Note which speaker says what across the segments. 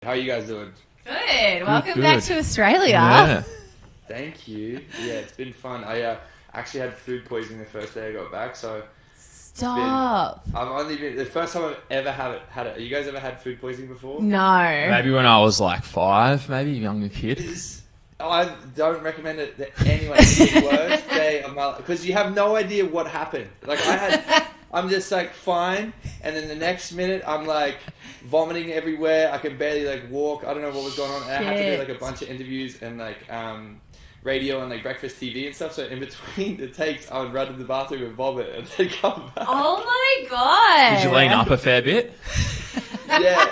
Speaker 1: How are you guys doing?
Speaker 2: Good. Welcome back to Australia.
Speaker 3: Yeah.
Speaker 1: Thank you. Yeah, it's been fun. I actually had food poisoning the first day I got back, so
Speaker 2: Stop.
Speaker 1: I've only been the first time I've ever had it. Have you guys ever had food poisoning before?
Speaker 2: No.
Speaker 3: Maybe when I was like 5, maybe younger kid.
Speaker 1: I don't recommend it to anyone. It's the worst day of my life because you have no idea what happened. Like I'm just like fine, and then the next minute I'm like vomiting everywhere. I can barely like walk. I don't know what was going on. And I had to do like a bunch of interviews and like radio and like breakfast TV and stuff. So in between the takes, I would run to the bathroom and vomit and then come back.
Speaker 2: Oh my god.
Speaker 3: Did you lean up a fair bit?
Speaker 1: Yeah,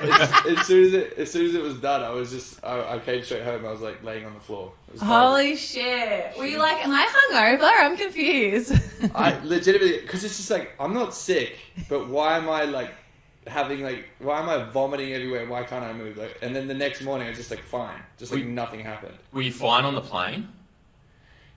Speaker 1: as soon as it was done, I came straight home. I was like laying on the floor. It was
Speaker 2: Holy shit. Were you like, am I hungover? I'm confused.
Speaker 1: I legitimately, because it's just like, I'm not sick, but why am I like why am I vomiting everywhere? Why can't I move? Like, and then the next morning, I was just like fine, just like nothing happened.
Speaker 3: Were you fine on the plane?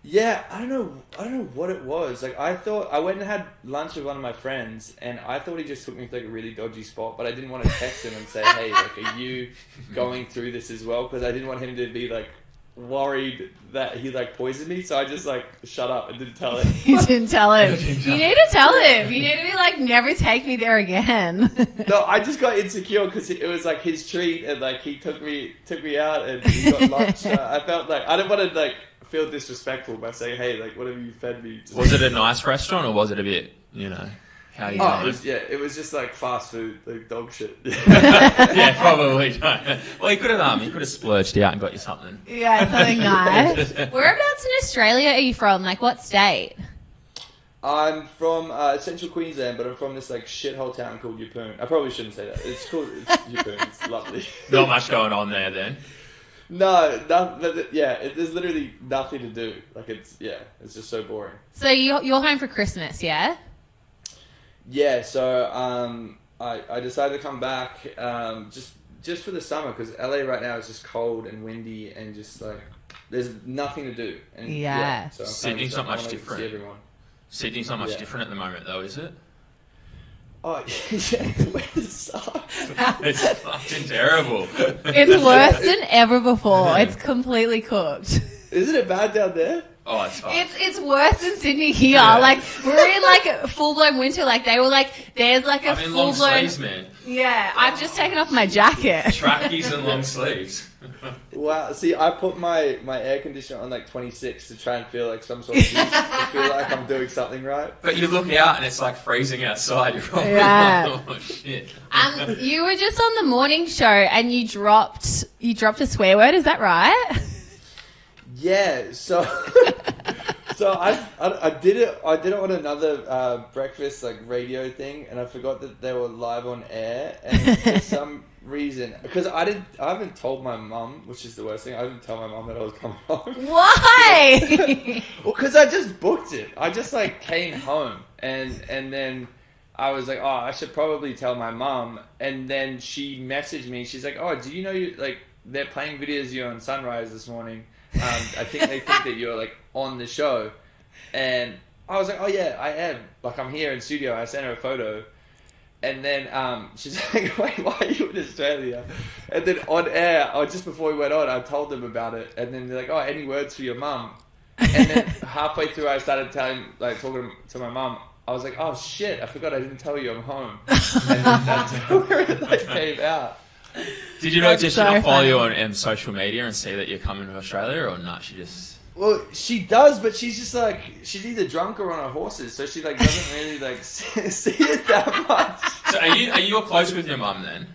Speaker 1: Yeah, I don't know what it was. Like, I thought I went and had lunch with one of my friends, and I thought he just took me to like a really dodgy spot, but I didn't want to text him and say, "Hey, like, are you going through this as well?" Because I didn't want him to be like worried that he like poisoned me. So I just like shut up and didn't tell him.
Speaker 2: You didn't tell him. You need to tell him. You need to be like, never take me there again.
Speaker 1: No, I just got insecure because it was like his treat, and like he took me out and he got lunch. I felt like I didn't want to like feel disrespectful by saying, "Hey, like, what have you fed me?"
Speaker 3: Was it a nice restaurant or was it a bit, how you doing?
Speaker 1: It was just like fast food, like dog shit.
Speaker 3: Yeah, probably. Well, you could have splurged out and got you something.
Speaker 2: Yeah, something nice. Whereabouts in Australia are you from? Like, what state?
Speaker 1: I'm from central Queensland, but I'm from this like shithole town called Yeppoon. I probably shouldn't say that. It's Yeppoon. It's lovely.
Speaker 3: Not much going on there then.
Speaker 1: No, there's literally nothing to do. Like it's just so boring.
Speaker 2: So you're home for Christmas, yeah?
Speaker 1: Yeah, so I decided to come back just for the summer because LA right now is just cold and windy and just like there's nothing to do. And so
Speaker 3: Sydney's not much
Speaker 1: see
Speaker 3: different.
Speaker 1: everyone.
Speaker 3: Sydney's not much different at the moment though, is it?
Speaker 1: Oh yeah, it sucks.
Speaker 3: It's fucking terrible.
Speaker 2: It's worse than ever before. It's completely cooked.
Speaker 1: Isn't it bad down there?
Speaker 3: Oh, it's fine.
Speaker 2: It's worse than Sydney here. Yeah. Like, we're in like a full-blown winter. Like, they were like, there's like a
Speaker 3: I'm in long
Speaker 2: full-blown...
Speaker 3: sleeves, man.
Speaker 2: Yeah, I've just taken off my jacket.
Speaker 3: Trackies and long sleeves.
Speaker 1: Wow, see, I put my air conditioner on like 26 to try and feel like some sort of heat, to feel like I'm doing something right.
Speaker 3: But you look out and it's like freezing outside. You're probably
Speaker 2: like,
Speaker 3: oh shit.
Speaker 2: You were just on the morning show and you dropped a swear word, is that right?
Speaker 1: Yeah, so I did it on another breakfast like radio thing, and I forgot that they were live on air, and for some reason, because I haven't told my mum, which is the worst thing. I didn't tell my mum that I was coming home.
Speaker 2: Why?
Speaker 1: Well, because I just booked it. I just like came home, and then I was like, oh, I should probably tell my mum, and then she messaged me. She's like, oh, do you know they're playing videos of you on Sunrise this morning. I think they think that you're like on the show, and I was like, oh yeah, I am. Like I'm here in studio. I sent her a photo, and then she's like, wait, why are you in Australia? And then on air, or just before we went on, I told them about it, and then they're like, oh, any words for your mum? And then halfway through, I started talking to my mum. I was like, oh shit, I forgot I didn't tell you I'm home, and that's where it like came out.
Speaker 3: Did you not follow you on social media and see that you're coming to Australia, or not? She just...
Speaker 1: Well, she does, but she's just like, she's either drunk or on her horses, so she like doesn't really like see it that much.
Speaker 3: So are you close with your mum then?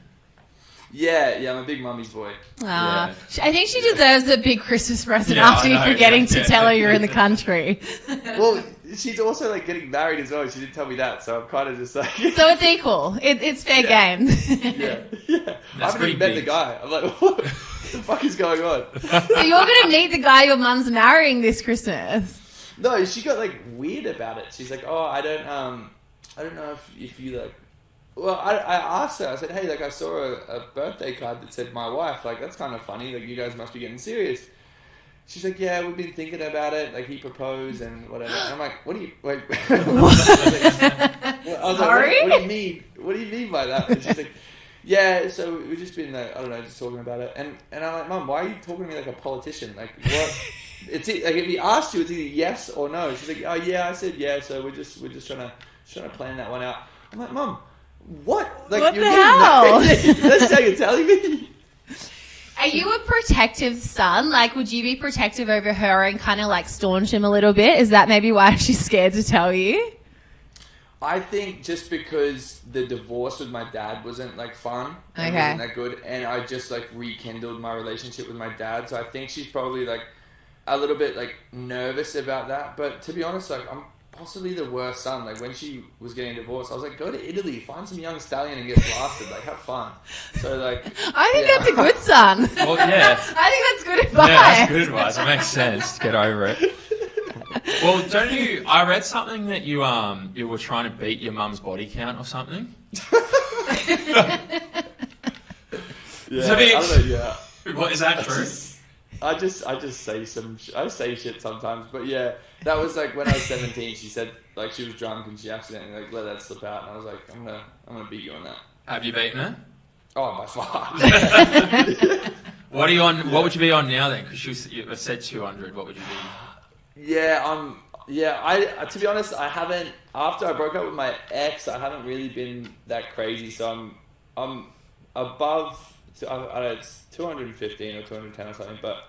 Speaker 1: Yeah, I'm a big mummy's boy.
Speaker 2: Yeah. I think she deserves a big Christmas present after you forgetting to tell her you're in the country.
Speaker 1: Well, she's also like getting married as well. She didn't tell me that, so I'm kind of just like...
Speaker 2: So it's equal. It's fair game.
Speaker 1: Yeah. I haven't even met the guy. I'm like, what the fuck is going on?
Speaker 2: So you're going to meet the guy your mum's marrying this Christmas?
Speaker 1: No, she got like weird about it. She's like, oh, I don't know if you like... Well, I asked her, I said, hey, like I saw a birthday card that said my wife, like that's kind of funny, like you guys must be getting serious. She's like, yeah, we've been thinking about it, like he proposed and whatever. And I'm like, what do you, wait. I was
Speaker 2: Sorry?
Speaker 1: like, what do you mean? What do you mean by that? And she's like, Yeah, so we've just been like, I don't know, just talking about it, and I'm like, Mum, why are you talking to me like a politician? Like, what? Like if he asked you, it's either yes or no. She's like, oh yeah, I said yeah. So we're just trying to plan that one out. I'm like, Mum, what? Like,
Speaker 2: what
Speaker 1: you're
Speaker 2: the hell?
Speaker 1: That's how you're telling me.
Speaker 2: Are you a protective son? Like, would you be protective over her and kind of like staunch him a little bit? Is that maybe why she's scared to tell you?
Speaker 1: I think just because the divorce with my dad wasn't like fun, and wasn't that good, and I just like rekindled my relationship with my dad, so I think she's probably like a little bit like nervous about that. But to be honest, like I'm possibly the worst son. Like when she was getting divorced, I was like, go to Italy, find some young stallion and get blasted. Like have fun. So like,
Speaker 2: I think that's a good son.
Speaker 3: Well, yeah,
Speaker 2: I think that's good advice.
Speaker 3: Yeah, that's good advice. It makes sense. Get over it. Well, don't you? I read something that you were trying to beat your mum's body count or something.
Speaker 1: Yeah.
Speaker 3: What is that true?
Speaker 1: I just say shit sometimes, but yeah, that was like when I was 17. She said like she was drunk and she accidentally like let that slip out, and I was like, I'm gonna beat you on that.
Speaker 3: Have you beaten her?
Speaker 1: Oh, by far.
Speaker 3: What are you on? What would you be on now then? Because you said 200. What would you be?
Speaker 1: Yeah, I to be honest, I haven't. After I broke up with my ex, I haven't really been that crazy. So I'm above. I don't know, it's 215 or 210 or something. But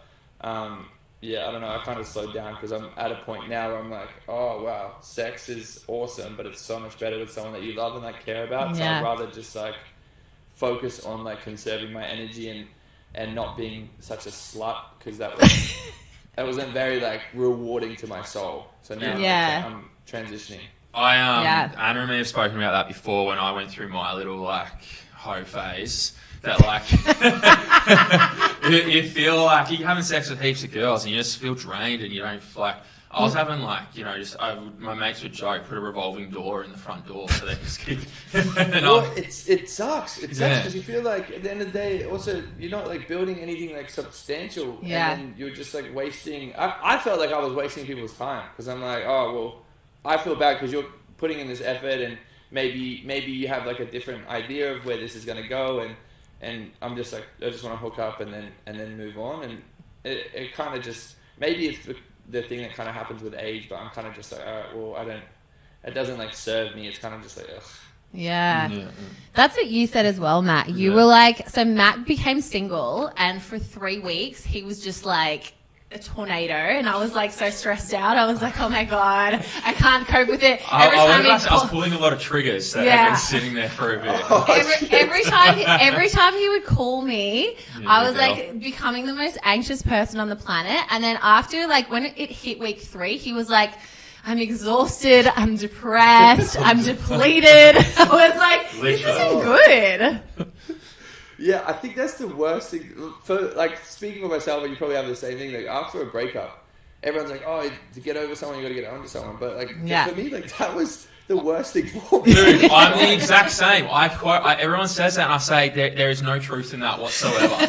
Speaker 1: yeah, I don't know. I kind of slowed down because I'm at a point now where I'm like, oh wow, sex is awesome, but it's so much better with someone that you love and like care about. So I'd rather just like focus on like conserving my energy and not being such a slut, because that wasn't very like rewarding to my soul. So now I'm transitioning.
Speaker 3: Anna and me have spoken about that before when I went through my little like hoe phase. That like you feel like you're having sex with heaps of girls and you just feel drained and you don't like. I was having like, my mates would joke, put a revolving door in the front door so they just keep.
Speaker 1: It sucks. It sucks because you feel like at the end of the day, also you're not like building anything like substantial, and then you're just like wasting. I felt like I was wasting people's time because I'm like, oh well, I feel bad because you're putting in this effort and maybe you have like a different idea of where this is going to go, and I'm just like, I just want to hook up and then move on, and it kind of just maybe it's the thing that kind of happens with age, but I'm kind of just like, all right, well, it doesn't like serve me. It's kind of just like, ugh.
Speaker 2: Yeah. That's what you said as well, Matt. You were like, so Matt became single, and for 3 weeks he was just like a tornado, and I was like so stressed out. I was like, oh my god, I can't cope with it.
Speaker 3: I was pulling a lot of triggers that had been sitting there for a bit.
Speaker 2: Every time he would call me, I was like becoming the most anxious person on the planet. And then after, like when it hit week 3, he was like, I'm exhausted, I'm depressed, I'm depleted. I was like, this isn't good.
Speaker 1: Yeah, I think that's the worst thing. For like speaking for myself, and you probably have the same thing. Like after a breakup, everyone's like, "Oh, to get over someone, you got to get onto someone." But like for me, like that was the worst thing for me.
Speaker 3: Dude, I'm the exact same. Everyone says that, and I say there is no truth in that whatsoever.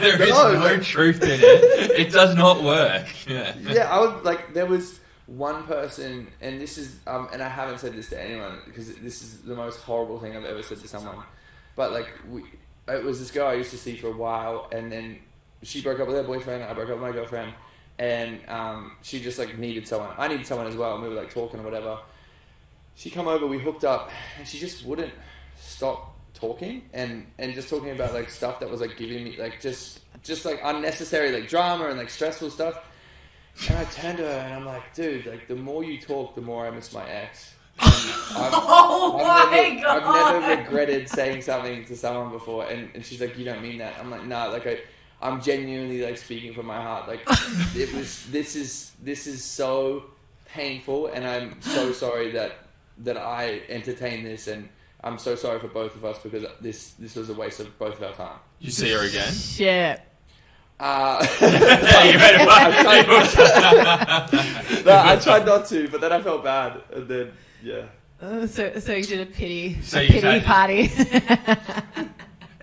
Speaker 3: There is no truth in it. It does not work.
Speaker 1: Yeah, I was like, there was one person, and this is, and I haven't said this to anyone because this is the most horrible thing I've ever said to someone. But like, it was this girl I used to see for a while, and then she broke up with her boyfriend. I broke up with my girlfriend, and she just like needed someone. I needed someone as well, and we were like talking or whatever. She come over, we hooked up, and she just wouldn't stop talking and just talking about like stuff that was like giving me like just like unnecessary like drama and like stressful stuff. And I turned to her and I'm like, dude, like the more you talk, the more I miss my ex. I've never regretted saying something to someone before, and she's like, you don't mean that. I'm like, nah, like I'm genuinely like speaking from my heart. Like this is so painful, and I'm so sorry that I entertained this, and I'm so sorry for both of us because this was a waste of both of our time.
Speaker 3: You see her again?
Speaker 2: Shit.
Speaker 1: I tried not to, but then I felt bad, and then so
Speaker 2: you did a pity party.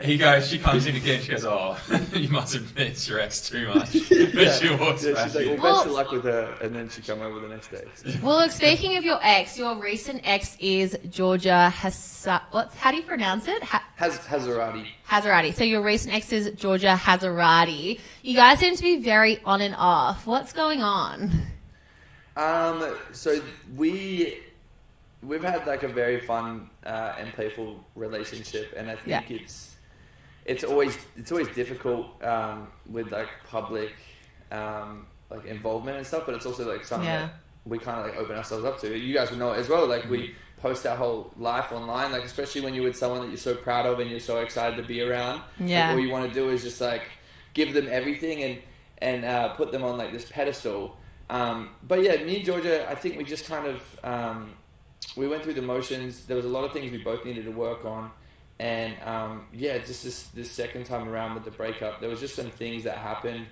Speaker 3: She comes in again, she goes, oh, you must have missed your ex too much. But she walks back.
Speaker 1: She's like, well, best of luck with her, and then she come over the next day.
Speaker 2: Well, look, speaking of your ex, your recent ex is Georgia how do you pronounce it?
Speaker 1: Hazarati.
Speaker 2: Hazarati. So your recent ex is Georgia Hazarati. You guys seem to be very on and off. What's going on?
Speaker 1: So we've had like a very fun and playful relationship, and I think it's always difficult with like public like involvement and stuff, but it's also like something that we kind of like open ourselves up to. You guys would know it as well. Like we post our whole life online, like especially when you're with someone that you're so proud of and you're so excited to be around.
Speaker 2: Yeah.
Speaker 1: Like, all you want to do is just like give them everything and put them on like this pedestal. But yeah, me and Georgia, I think we just kind of we went through the motions. There was a lot of things we both needed to work on, and just this second time around with the breakup, there was just some things that happened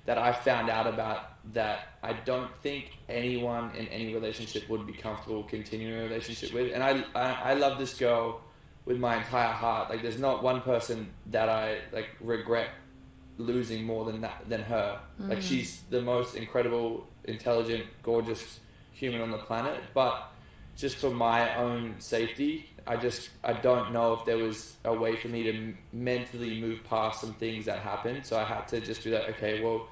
Speaker 1: that I found out about that I don't think anyone in any relationship would be comfortable continuing a relationship with. And I love this girl with my entire heart. Like there's not one person that I like regret losing more than her. Like she's the most incredible, intelligent, gorgeous human on the planet. But just for my own safety, I don't know if there was a way for me to mentally move past some things that happened. So I had to just be like, okay, well,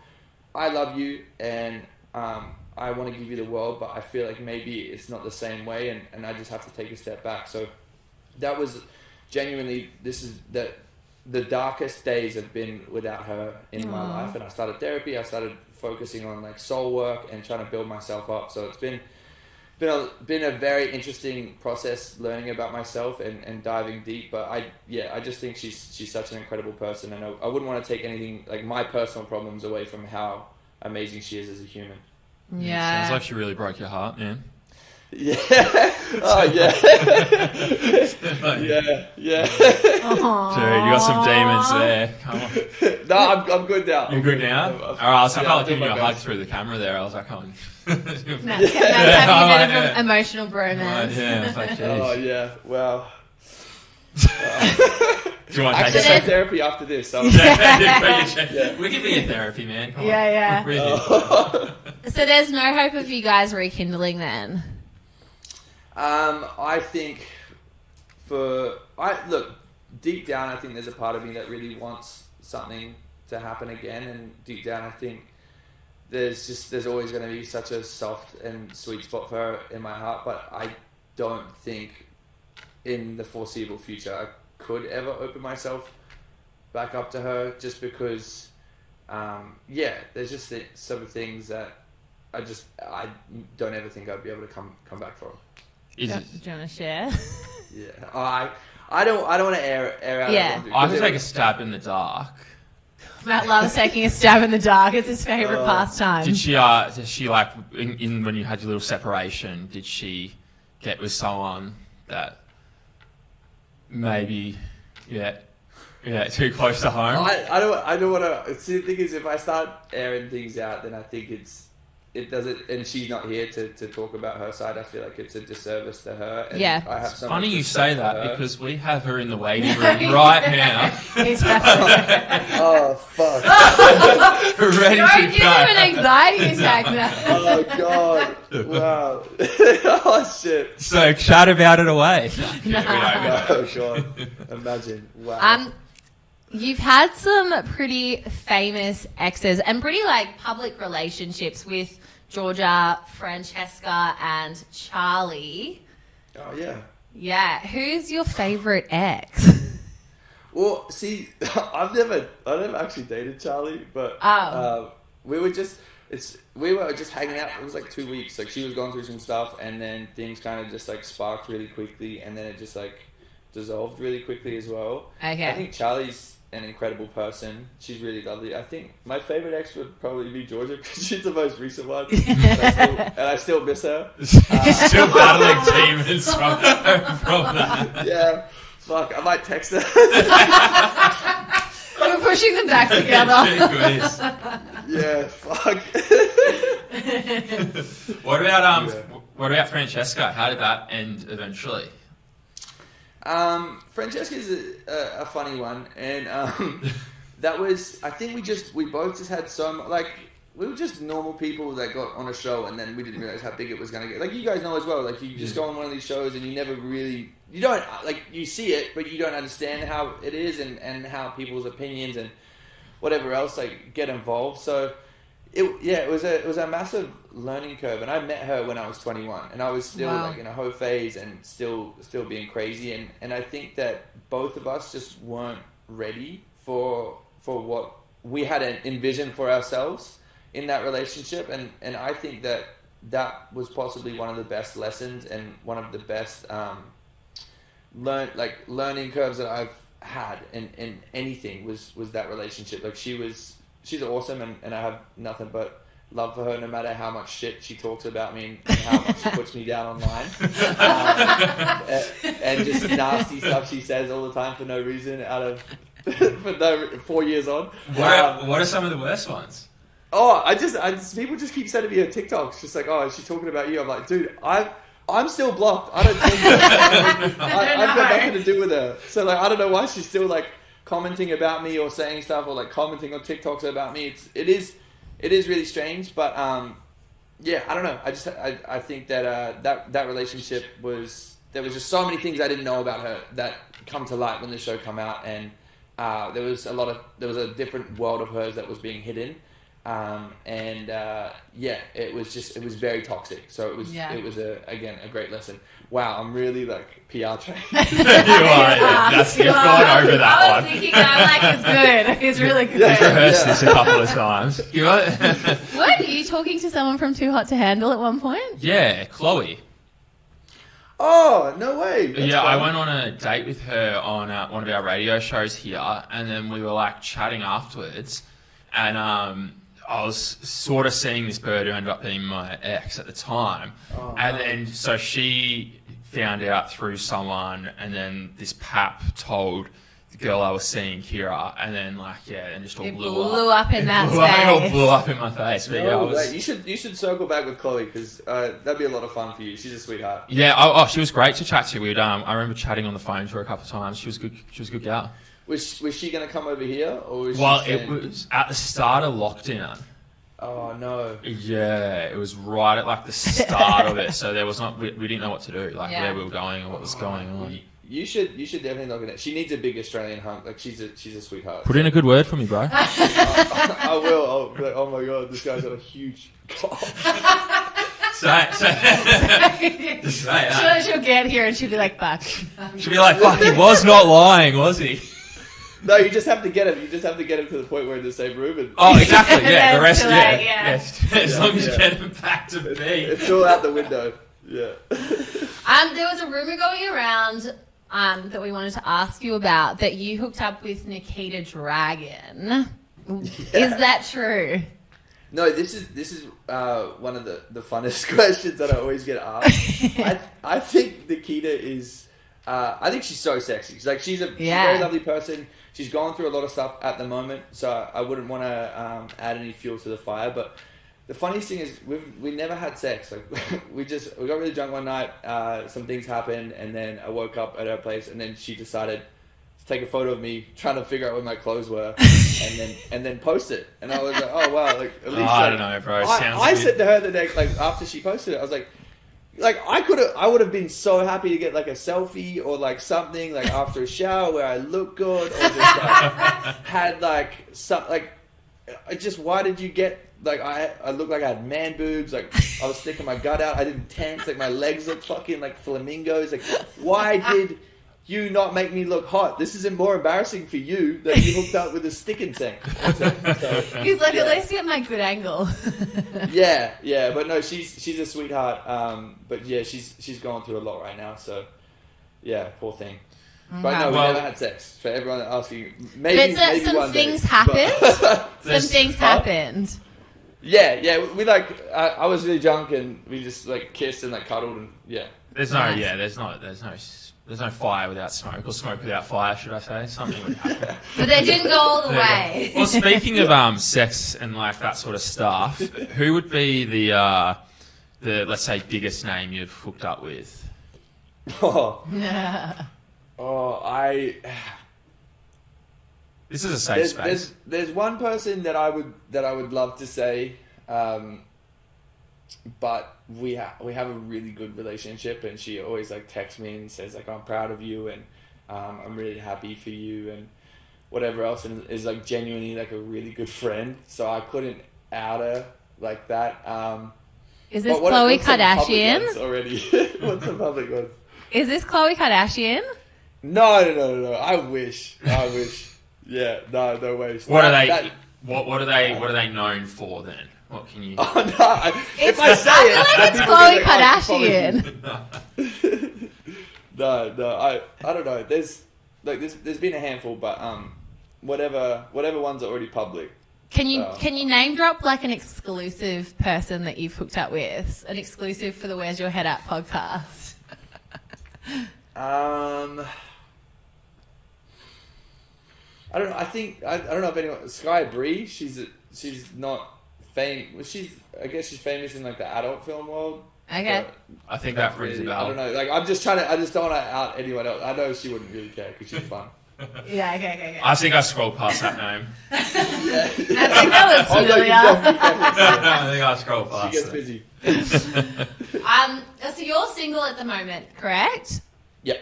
Speaker 1: I love you and I want to give you the world, but I feel like maybe it's not the same way, and I just have to take a step back. So that was genuinely, the darkest days have been without her in my life. And I started therapy. I started focusing on like soul work and trying to build myself up. So it's been a very interesting process learning about myself and diving deep. But I just think she's such an incredible person, and I wouldn't want to take anything like my personal problems away from how amazing she is as a human.
Speaker 2: Yeah.
Speaker 3: Sounds like she really broke your heart, man.
Speaker 1: Yeah. Oh yeah. Yeah.
Speaker 2: Aww.
Speaker 3: Dude, you got some demons there. Come on.
Speaker 1: No, I'm good now.
Speaker 3: You're good now? Alright, so I felt like giving you a hug through the camera there. I was like, oh.
Speaker 2: Having a bit of an emotional bromance.
Speaker 3: Yeah, it's like, geez.
Speaker 1: Oh yeah. Well.
Speaker 3: Do you want to
Speaker 1: I
Speaker 3: take
Speaker 1: should therapy after this. So
Speaker 3: We can be in therapy, man. Come on.
Speaker 2: Yeah.
Speaker 3: Really.
Speaker 2: So there's no hope of you guys rekindling then?
Speaker 1: I think look, deep down, I think there's a part of me that really wants something to happen again, and deep down, I think there's always going to be such a soft and sweet spot for her in my heart, but I don't think in the foreseeable future I could ever open myself back up to her, just because there's just some things that I don't ever think I'd be able to come back from.
Speaker 2: Do you want to share?
Speaker 1: Yeah, I don't want to air out.
Speaker 2: Yeah,
Speaker 3: I can take a stab in the dark.
Speaker 2: Matt loves taking a stab in the dark. It's his favourite pastime.
Speaker 3: Did she like in when you had your little separation? Did she get with someone that maybe too close to home?
Speaker 1: I don't want to. See, the thing is, if I start airing things out, then I think it doesn't, and she's not here to talk about her side. I feel like it's a disservice to her. And
Speaker 2: yeah.
Speaker 1: I have
Speaker 3: it's funny you say that because we have her in the waiting room right now.
Speaker 1: Oh, fuck.
Speaker 3: Ready
Speaker 2: Don't
Speaker 3: to
Speaker 2: give him an anxiety attack now.
Speaker 1: Oh, God. Wow. Oh, shit.
Speaker 3: So chat about it away.
Speaker 1: Oh, God. Imagine. Wow.
Speaker 2: You've had some pretty famous exes and pretty like public relationships with Georgia, Francesca, and Charlie.
Speaker 1: Oh yeah.
Speaker 2: Yeah. Who's your favourite ex?
Speaker 1: Well, see, I never actually dated Charlie, but we were just hanging out. It was like 2 weeks. Like she was going through some stuff, and then things kind of just like sparked really quickly, and then it just like dissolved really quickly as well.
Speaker 2: Okay.
Speaker 1: I think Charlie's an incredible person. She's really lovely. I think my favorite ex would probably be Georgia because she's the most recent one, and I still miss her.
Speaker 3: Still battling demons from that.
Speaker 1: Yeah, fuck. I might text her.
Speaker 2: We're pushing them back together.
Speaker 1: Yeah, fuck.
Speaker 3: What about Francesca? How did that end eventually?
Speaker 1: Francesca's a funny one, and that was, I think we both just had so much, like, we were just normal people that got on a show, and then we didn't realize how big it was going to get. Like, you guys know as well, like, you just go on one of these shows and you never really, you don't, like, you see it, but you don't understand how it is and how people's opinions and whatever else, like, get involved. So, it was a massive learning curve, and I met her when I was 21, and I was still like in a hoe phase and still being crazy, and I think that both of us just weren't ready for what we had envisioned for ourselves in that relationship, and I think that was possibly one of the best lessons and one of the best learning curves that I've had in anything was that relationship. Like, she's awesome, and I have nothing but love for her, no matter how much shit she talks about me and how much she puts me down online. And just nasty stuff she says all the time for no reason, for 4 years on.
Speaker 3: What are some of the worst ones?
Speaker 1: Oh, I just people just keep sending me her TikToks, just like, oh, is she talking about you? I'm like, dude, I'm still blocked. I don't think I've got nothing to do with her. So, like, I don't know why she's still, like, commenting about me or saying stuff or, like, commenting on TikToks about me. It is really strange, but yeah, I don't know. I think that that relationship there was just so many things I didn't know about her that come to light when the show come out, and there was a different world of hers that was being hidden. It was very toxic. So it was a great lesson. Wow, I'm really like PR trained.
Speaker 3: You are. You've gone over that one.
Speaker 2: I was thinking, it's good. It's really good.
Speaker 3: You've rehearsed this a couple of times.
Speaker 2: Weren't you talking to someone from Too Hot to Handle at one point?
Speaker 3: Yeah, Chloe.
Speaker 1: Oh, no way. That's
Speaker 3: I
Speaker 1: fun.
Speaker 3: went on a date with her on one of our radio shows here, and then we were like chatting afterwards, and I was sort of seeing this bird who ended up being my ex at the time. Oh, and then, so she found out through someone, and then this pap told the girl I was seeing, Kira, and then, and just all blew
Speaker 2: up in that space.
Speaker 3: It all blew up in my face. But
Speaker 1: you should circle back with Chloe, because that'd be a lot of fun for you. She's a sweetheart.
Speaker 3: Yeah, she was great to chat to. I remember chatting on the phone to her a couple of times. She was good. She was a good gal.
Speaker 1: Was she going to come over here, or was
Speaker 3: it was at the start of lockdown.
Speaker 1: Oh no!
Speaker 3: Yeah, it was right at like the start of it, so there was not. We didn't know what to do, where we were going or what was going on.
Speaker 1: You should definitely look at it. She needs a big Australian hunk. Like, she's a sweetheart.
Speaker 3: Put in a good word for me, bro.
Speaker 1: I will. I'll be like, oh my god, this guy's got a huge cock.
Speaker 2: She'll get here and she'll be like, fuck.
Speaker 3: She'll be like, fuck, he was not lying, was he?
Speaker 1: No, you just have to get him. You just have to get him to the point where in the same room.
Speaker 3: Exactly. Yeah, the rest. As long as you
Speaker 1: yeah.
Speaker 3: get him back to B.
Speaker 1: It's all out the window. Yeah.
Speaker 2: There was a rumor going around that we wanted to ask you about, that you hooked up with Nikita Dragon. Yeah. Is that true?
Speaker 1: No, this is one of the funnest questions that I always get asked. I think Nikita is. I think she's so sexy. She's a very lovely person. She's going through a lot of stuff at the moment, so I wouldn't want to add any fuel to the fire. But the funniest thing is we never had sex. Like, we got really drunk one night. Some things happened, and then I woke up at her place, and then she decided to take a photo of me trying to figure out where my clothes were, and then post it. And I was like, oh wow, like at least.
Speaker 3: I don't know, bro.
Speaker 1: I said to her the next, after she posted it, I was like. I would have been so happy to get like a selfie or like something like after a shower where I look good, or just had like some why did you get I looked like I had man boobs, like I was sticking my gut out, I didn't tense, like my legs looked fucking like flamingos, like why did you not make me look hot? This isn't more embarrassing for you that you hooked up with a stick insect.
Speaker 2: He's like, at least get my good angle.
Speaker 1: yeah, but no, she's a sweetheart. But yeah, she's going through a lot right now. So yeah, poor thing. But no, we never had sex. For everyone asking, maybe
Speaker 2: some things happened. Some things happened.
Speaker 1: Yeah. We I was really drunk and we just like kissed and like cuddled and yeah.
Speaker 3: There's no fire without smoke, or smoke without fire, should I say? Something would happen.
Speaker 2: But they didn't go all the way.
Speaker 3: Well, speaking of sex and like that sort of stuff, who would be the let's say biggest name you've hooked up with?
Speaker 1: Oh.
Speaker 3: This is a safe space.
Speaker 1: There's one person that I would love to say, but we have a really good relationship, and she always like texts me and says like, I'm proud of you, and I'm really happy for you, and whatever else, and is like genuinely like a really good friend. So I couldn't out her like that.
Speaker 2: Is this Khloe Kardashian?
Speaker 1: Already. What's the public one?
Speaker 2: Is this Khloe Kardashian?
Speaker 1: No. I wish. Yeah, no way.
Speaker 3: What are they? What are they known for then? What can you?
Speaker 1: Oh no! If I say it,
Speaker 2: it's Khloe Kardashian.
Speaker 1: No, I don't know. There's been a handful, but whatever ones are already public.
Speaker 2: Can you name drop like an exclusive person that you've hooked up with? An exclusive for the Where's Your Head At podcast.
Speaker 1: I don't know. I don't know if anyone. Sky Bree. She's not famous. I guess she's famous in like the adult film world.
Speaker 2: Okay.
Speaker 3: I think that rings a bell.
Speaker 1: I don't know. Like I just don't want to out anyone else. I know she wouldn't really care because she's fun.
Speaker 2: Yeah. Okay.
Speaker 3: I think I scrolled past that name.
Speaker 1: Yeah.
Speaker 2: I think that was familiar.
Speaker 3: I think I scrolled past.
Speaker 1: She gets busy.
Speaker 2: So you're single at the moment, correct?
Speaker 1: Yep.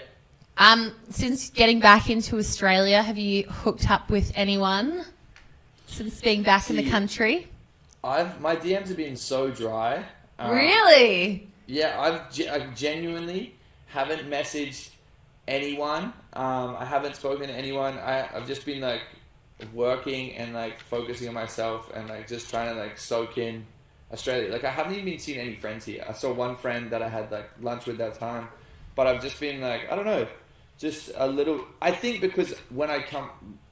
Speaker 2: Since getting back into Australia, have you hooked up with anyone since being back in the country?
Speaker 1: My DMs have been so dry.
Speaker 2: Really?
Speaker 1: Yeah, I genuinely haven't messaged anyone. I haven't spoken to anyone. I've just been like working and like focusing on myself and like just trying to like soak in Australia. Like I haven't even seen any friends here. I saw one friend that I had like lunch with that time, but I've just been like, I don't know, just a little. I think because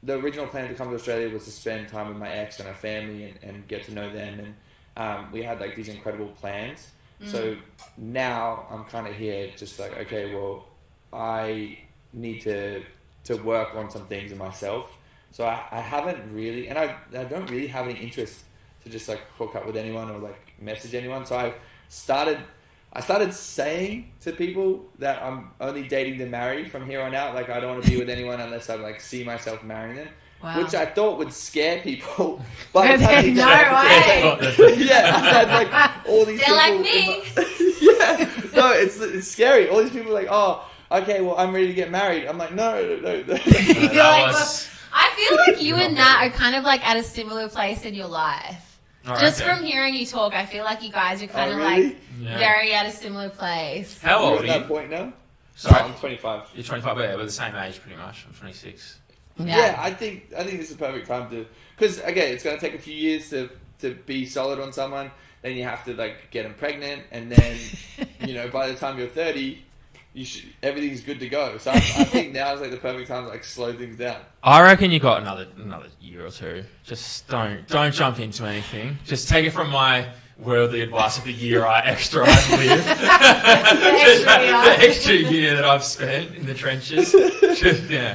Speaker 1: the original plan to come to Australia was to spend time with my ex and her family and get to know them, and we had like these incredible plans. So now I'm kind of here just like, okay, well, I need to work on some things in myself. So I haven't really, and I don't really have any interest to just like hook up with anyone or like message anyone. So I started saying to people that I'm only dating to marry from here on out. Like I don't want to be with anyone unless I like see myself marrying them. Wow. Which I thought would scare people. But
Speaker 2: no way.
Speaker 1: Yeah, I had like all these
Speaker 2: They're
Speaker 1: people.
Speaker 2: like me.
Speaker 1: Yeah. No, it's scary. All these people are like, oh, okay, well, I'm ready to get married. I'm like, no.
Speaker 2: You're like, well, I feel like you and Nat are kind of like at a similar place in your life. Just from hearing you talk, I feel like you guys are kind of like very at a similar place.
Speaker 3: How old
Speaker 1: are you? At that point now? Sorry, I'm 25.
Speaker 3: You're 25, but we're the same age pretty much. I'm 26.
Speaker 1: Yeah, I think this is the perfect time to, because again, it's going to take a few years to be solid on someone. Then you have to like get them pregnant, and then by the time you're 30, everything's good to go. So I think now is like the perfect time to like slow things down.
Speaker 3: I reckon you got another year or two. Just don't jump into anything. Just take it from my worldly advice of the year the extra year that I've spent in the trenches.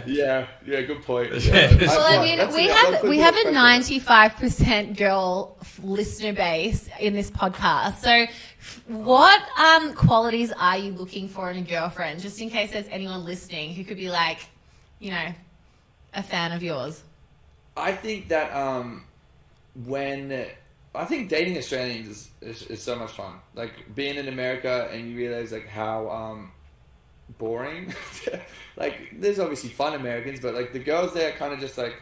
Speaker 1: Yeah, good point.
Speaker 2: Well, I mean, we have a 95% girl listener base in this podcast. So what qualities are you looking for in a girlfriend? Just in case there's anyone listening who could be like, a fan of yours.
Speaker 1: I think that I think dating Australians is so much fun. Like being in America and you realize like how boring. Like there's obviously fun Americans, but like the girls there kind of just like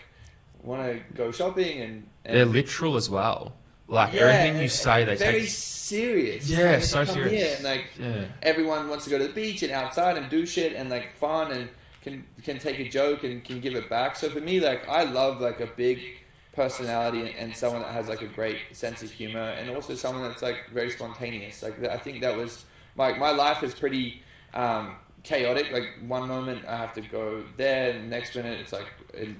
Speaker 1: want to go shopping and
Speaker 3: they're literal as well. Like everything you say, they
Speaker 1: very
Speaker 3: take
Speaker 1: serious.
Speaker 3: Yeah, so serious.
Speaker 1: And everyone wants to go to the beach and outside and do shit and like fun and can take a joke and can give it back. So for me, like I love like a big personality and someone that has like a great sense of humor and also someone that's like very spontaneous. Like I think that was my life is pretty chaotic. Like one moment I have to go there, and the next minute it's like in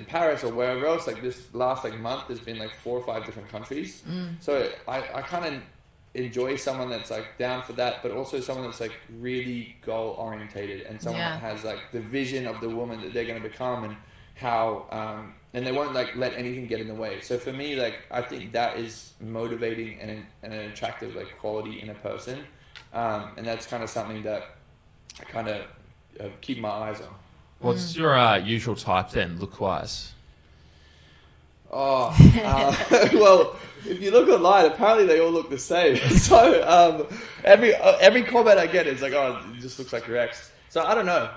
Speaker 1: Paris or wherever else. Like this last like month has been like 4 or 5 different countries. So I kind of enjoy someone that's like down for that, but also someone that's like really goal orientated and someone that has like the vision of the woman that they're going to become and how and they won't like let anything get in the way. So for me, like I think that is motivating and an attractive like quality in a person, and that's kind of something that I kind of keep my eyes on.
Speaker 3: What's your usual type then, look-wise?
Speaker 1: Oh, well, if you look online, apparently they all look the same. So every comment I get is like, "Oh, it just looks like your ex." So I don't know.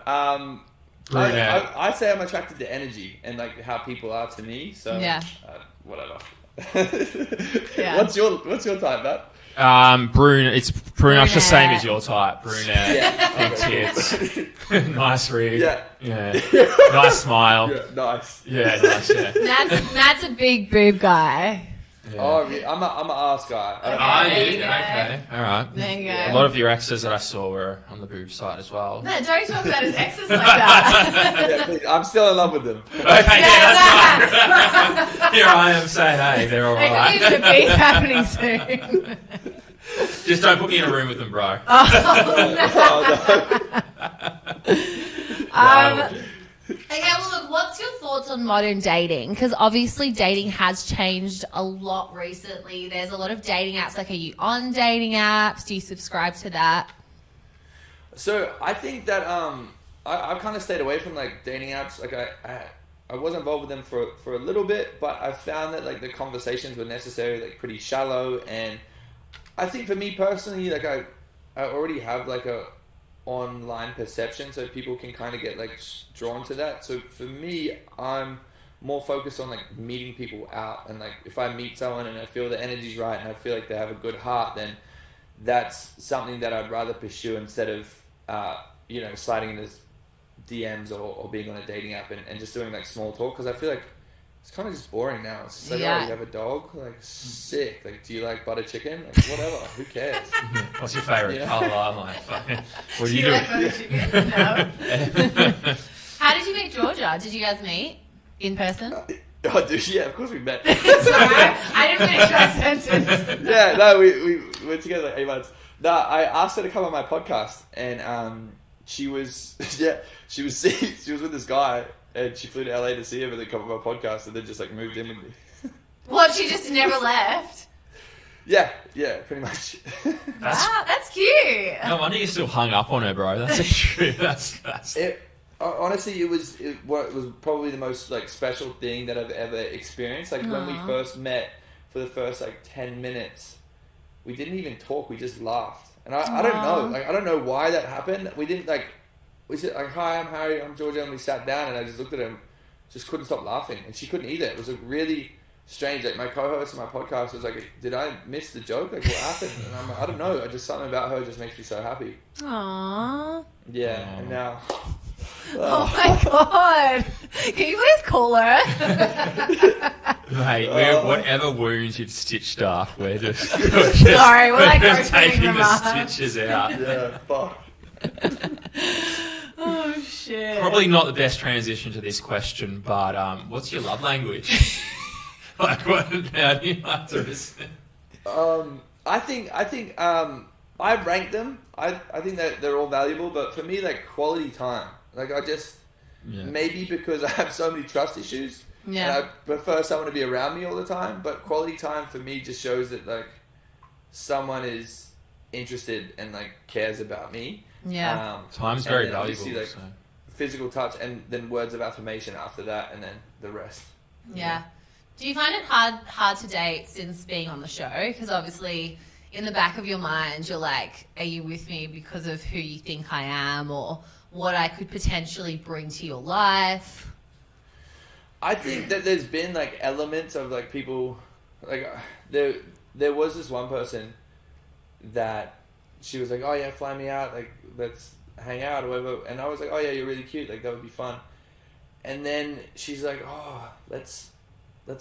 Speaker 1: I say I'm attracted to energy and like how people are to me. So whatever.
Speaker 2: Yeah.
Speaker 1: What's your type, Matt?
Speaker 3: It's pretty much the same as your type. Brunette, big tits, nice rig. Yeah. Nice smile.
Speaker 1: Yeah, nice.
Speaker 3: Yeah, nice. Yeah.
Speaker 2: Matt's a big boob guy.
Speaker 3: Yeah.
Speaker 1: Oh, I'm an ass guy.
Speaker 3: Okay. All right.
Speaker 2: There you go.
Speaker 3: A lot of your exes that I saw were on the boob side as well.
Speaker 2: No, don't talk about his exes like that.
Speaker 1: Yeah, please, I'm still in love with them.
Speaker 3: Okay, that's right. Here I am saying, hey, they're all right.
Speaker 2: There could be a beef happening soon.
Speaker 3: Just don't put me in a room with them, bro.
Speaker 2: Okay, well, look, what's your thoughts on modern dating? Because obviously dating has changed a lot recently. There's a lot of dating apps. Like, are you on dating apps? Do you subscribe to that?
Speaker 1: So I think that I've kind of stayed away from like dating apps. Like I was involved with them for a little bit, but I found that like the conversations were necessarily like pretty shallow. And I think for me personally, like I already have like a online perception, so people can kind of get like drawn to that. So for me, I'm more focused on like meeting people out, and like if I meet someone and I feel the energy's right and I feel like they have a good heart, then that's something that I'd rather pursue instead of sliding into DMs or being on a dating app and just doing like small talk, because I feel like it's kind of just boring now. It's just like, oh, you have a dog? Like, sick. Like, do you like butter chicken? Like, whatever. Who cares?
Speaker 3: What's your favourite colour? I'm like, what do you do?
Speaker 2: Like butter chicken? No. How did you meet Georgia? Did you guys meet in person?
Speaker 1: Oh, dude, yeah, of course we met.
Speaker 2: Sorry, I didn't finish my sentence.
Speaker 1: Yeah, no, we were together like 8 months. No, I asked her to come on my podcast, and she was with this guy, and she flew to LA to see him and then come on my podcast, and then just like moved in with me.
Speaker 2: What, she just never left?
Speaker 1: Yeah, pretty much.
Speaker 2: Wow, that's cute.
Speaker 3: No wonder you're still hung up on her, bro. That's true. That's.
Speaker 1: Honestly, it was probably the most like special thing that I've ever experienced. Like when we first met, for the first like 10 minutes, we didn't even talk. We just laughed, and I don't know. Like I don't know why that happened. We didn't like. We said like, "Hi, I'm Harry. I'm Georgia," and we sat down, and I just looked at him, just couldn't stop laughing, and she couldn't either. It was like really strange. Like my co-host of my podcast was like, "Did I miss the joke? Like what happened?" And I'm like, "I don't know. Just something about her just makes me so happy."
Speaker 2: Aww.
Speaker 1: Yeah, and now.
Speaker 2: Oh my god! Can you please call her?
Speaker 3: Mate, whatever wounds you'd stitched up, we're just
Speaker 2: sorry, we're like
Speaker 3: taking
Speaker 2: them
Speaker 3: the
Speaker 2: up.
Speaker 3: stitches out.
Speaker 1: Yeah, fuck.
Speaker 2: Oh shit!
Speaker 3: Probably not the best transition to this question, but what's your love language? Like, how do you like to receive?
Speaker 1: I think I rank them. I think that they're all valuable, but for me, like quality time. Like I just maybe because I have so many trust issues. Yeah. And I prefer someone to be around me all the time, but quality time for me just shows that like someone is interested and like cares about me.
Speaker 3: Yeah. Time's very valuable.
Speaker 1: Like, physical touch and then words of affirmation after that, and then the rest.
Speaker 2: Yeah. Do you find it hard to date since being on the show? Because obviously, in the back of your mind, you're like, are you with me because of who you think I am, or what I could potentially bring to your life?
Speaker 1: I think that there's been like elements of like people, like there was this one person that she was like, oh yeah, fly me out, like let's hang out or whatever, and I was like, oh yeah, you're really cute, like that would be fun. And then she's like, oh, let's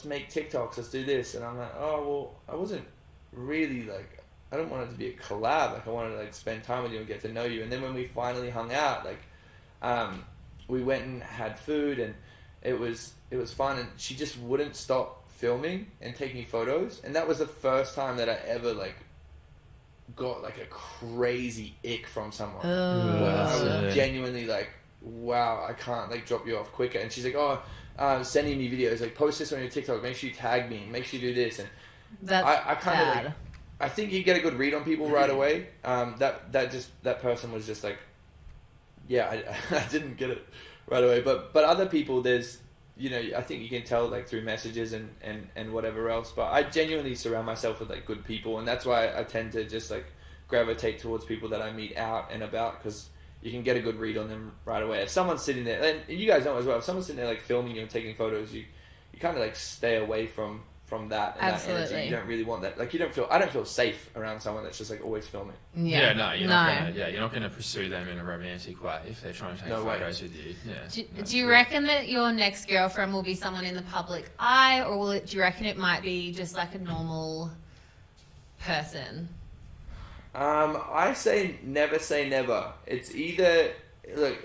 Speaker 1: make TikToks, let's do this, and I'm like, oh well, I wasn't really like, I don't want it to be a collab, like I wanted to like spend time with you and get to know you. And then when we finally hung out, like we went and had food, and it was fun, and she just wouldn't stop filming and taking photos, and that was the first time that I ever like got like a crazy ick from someone. I was genuinely like, wow, I can't like drop you off quicker. And she's like, oh, sending me videos, like post this on your TikTok, make sure you tag me, make sure you do this. And I kind of like, I think you get a good read on people right away. That person was just like, yeah, I didn't get it. right away. But other people, there's, you know, I think you can tell like through messages and whatever else. But I genuinely surround myself with like good people, and that's why I tend to just like gravitate towards people that I meet out and about, because you can get a good read on them right away. If someone's sitting there, and you guys know as well, if someone's sitting there like filming you and taking photos, you kind of like stay away from that and
Speaker 2: Absolutely.
Speaker 1: that energy. You don't really want that. Like I don't feel safe around someone that's just like always filming.
Speaker 3: You're not gonna pursue them in a romantic way if they're trying to take photos with you. Yeah.
Speaker 2: Do you reckon that your next girlfriend will be someone in the public eye, or do you reckon it might be just like a normal person?
Speaker 1: I say never. It's either, look,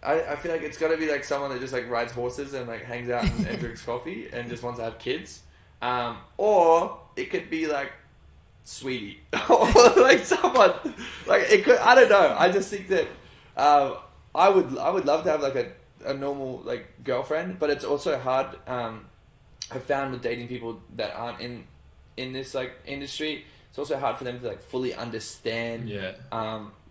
Speaker 1: I feel like it's got to be like someone that just like rides horses and like hangs out and drinks coffee and just wants to have kids. Or it could be like Sweetie or like someone like it could. I don't know. I just think that I would love to have like a normal like girlfriend, but it's also hard. I've found with dating people that aren't in this like industry, it's also hard for them to like fully understand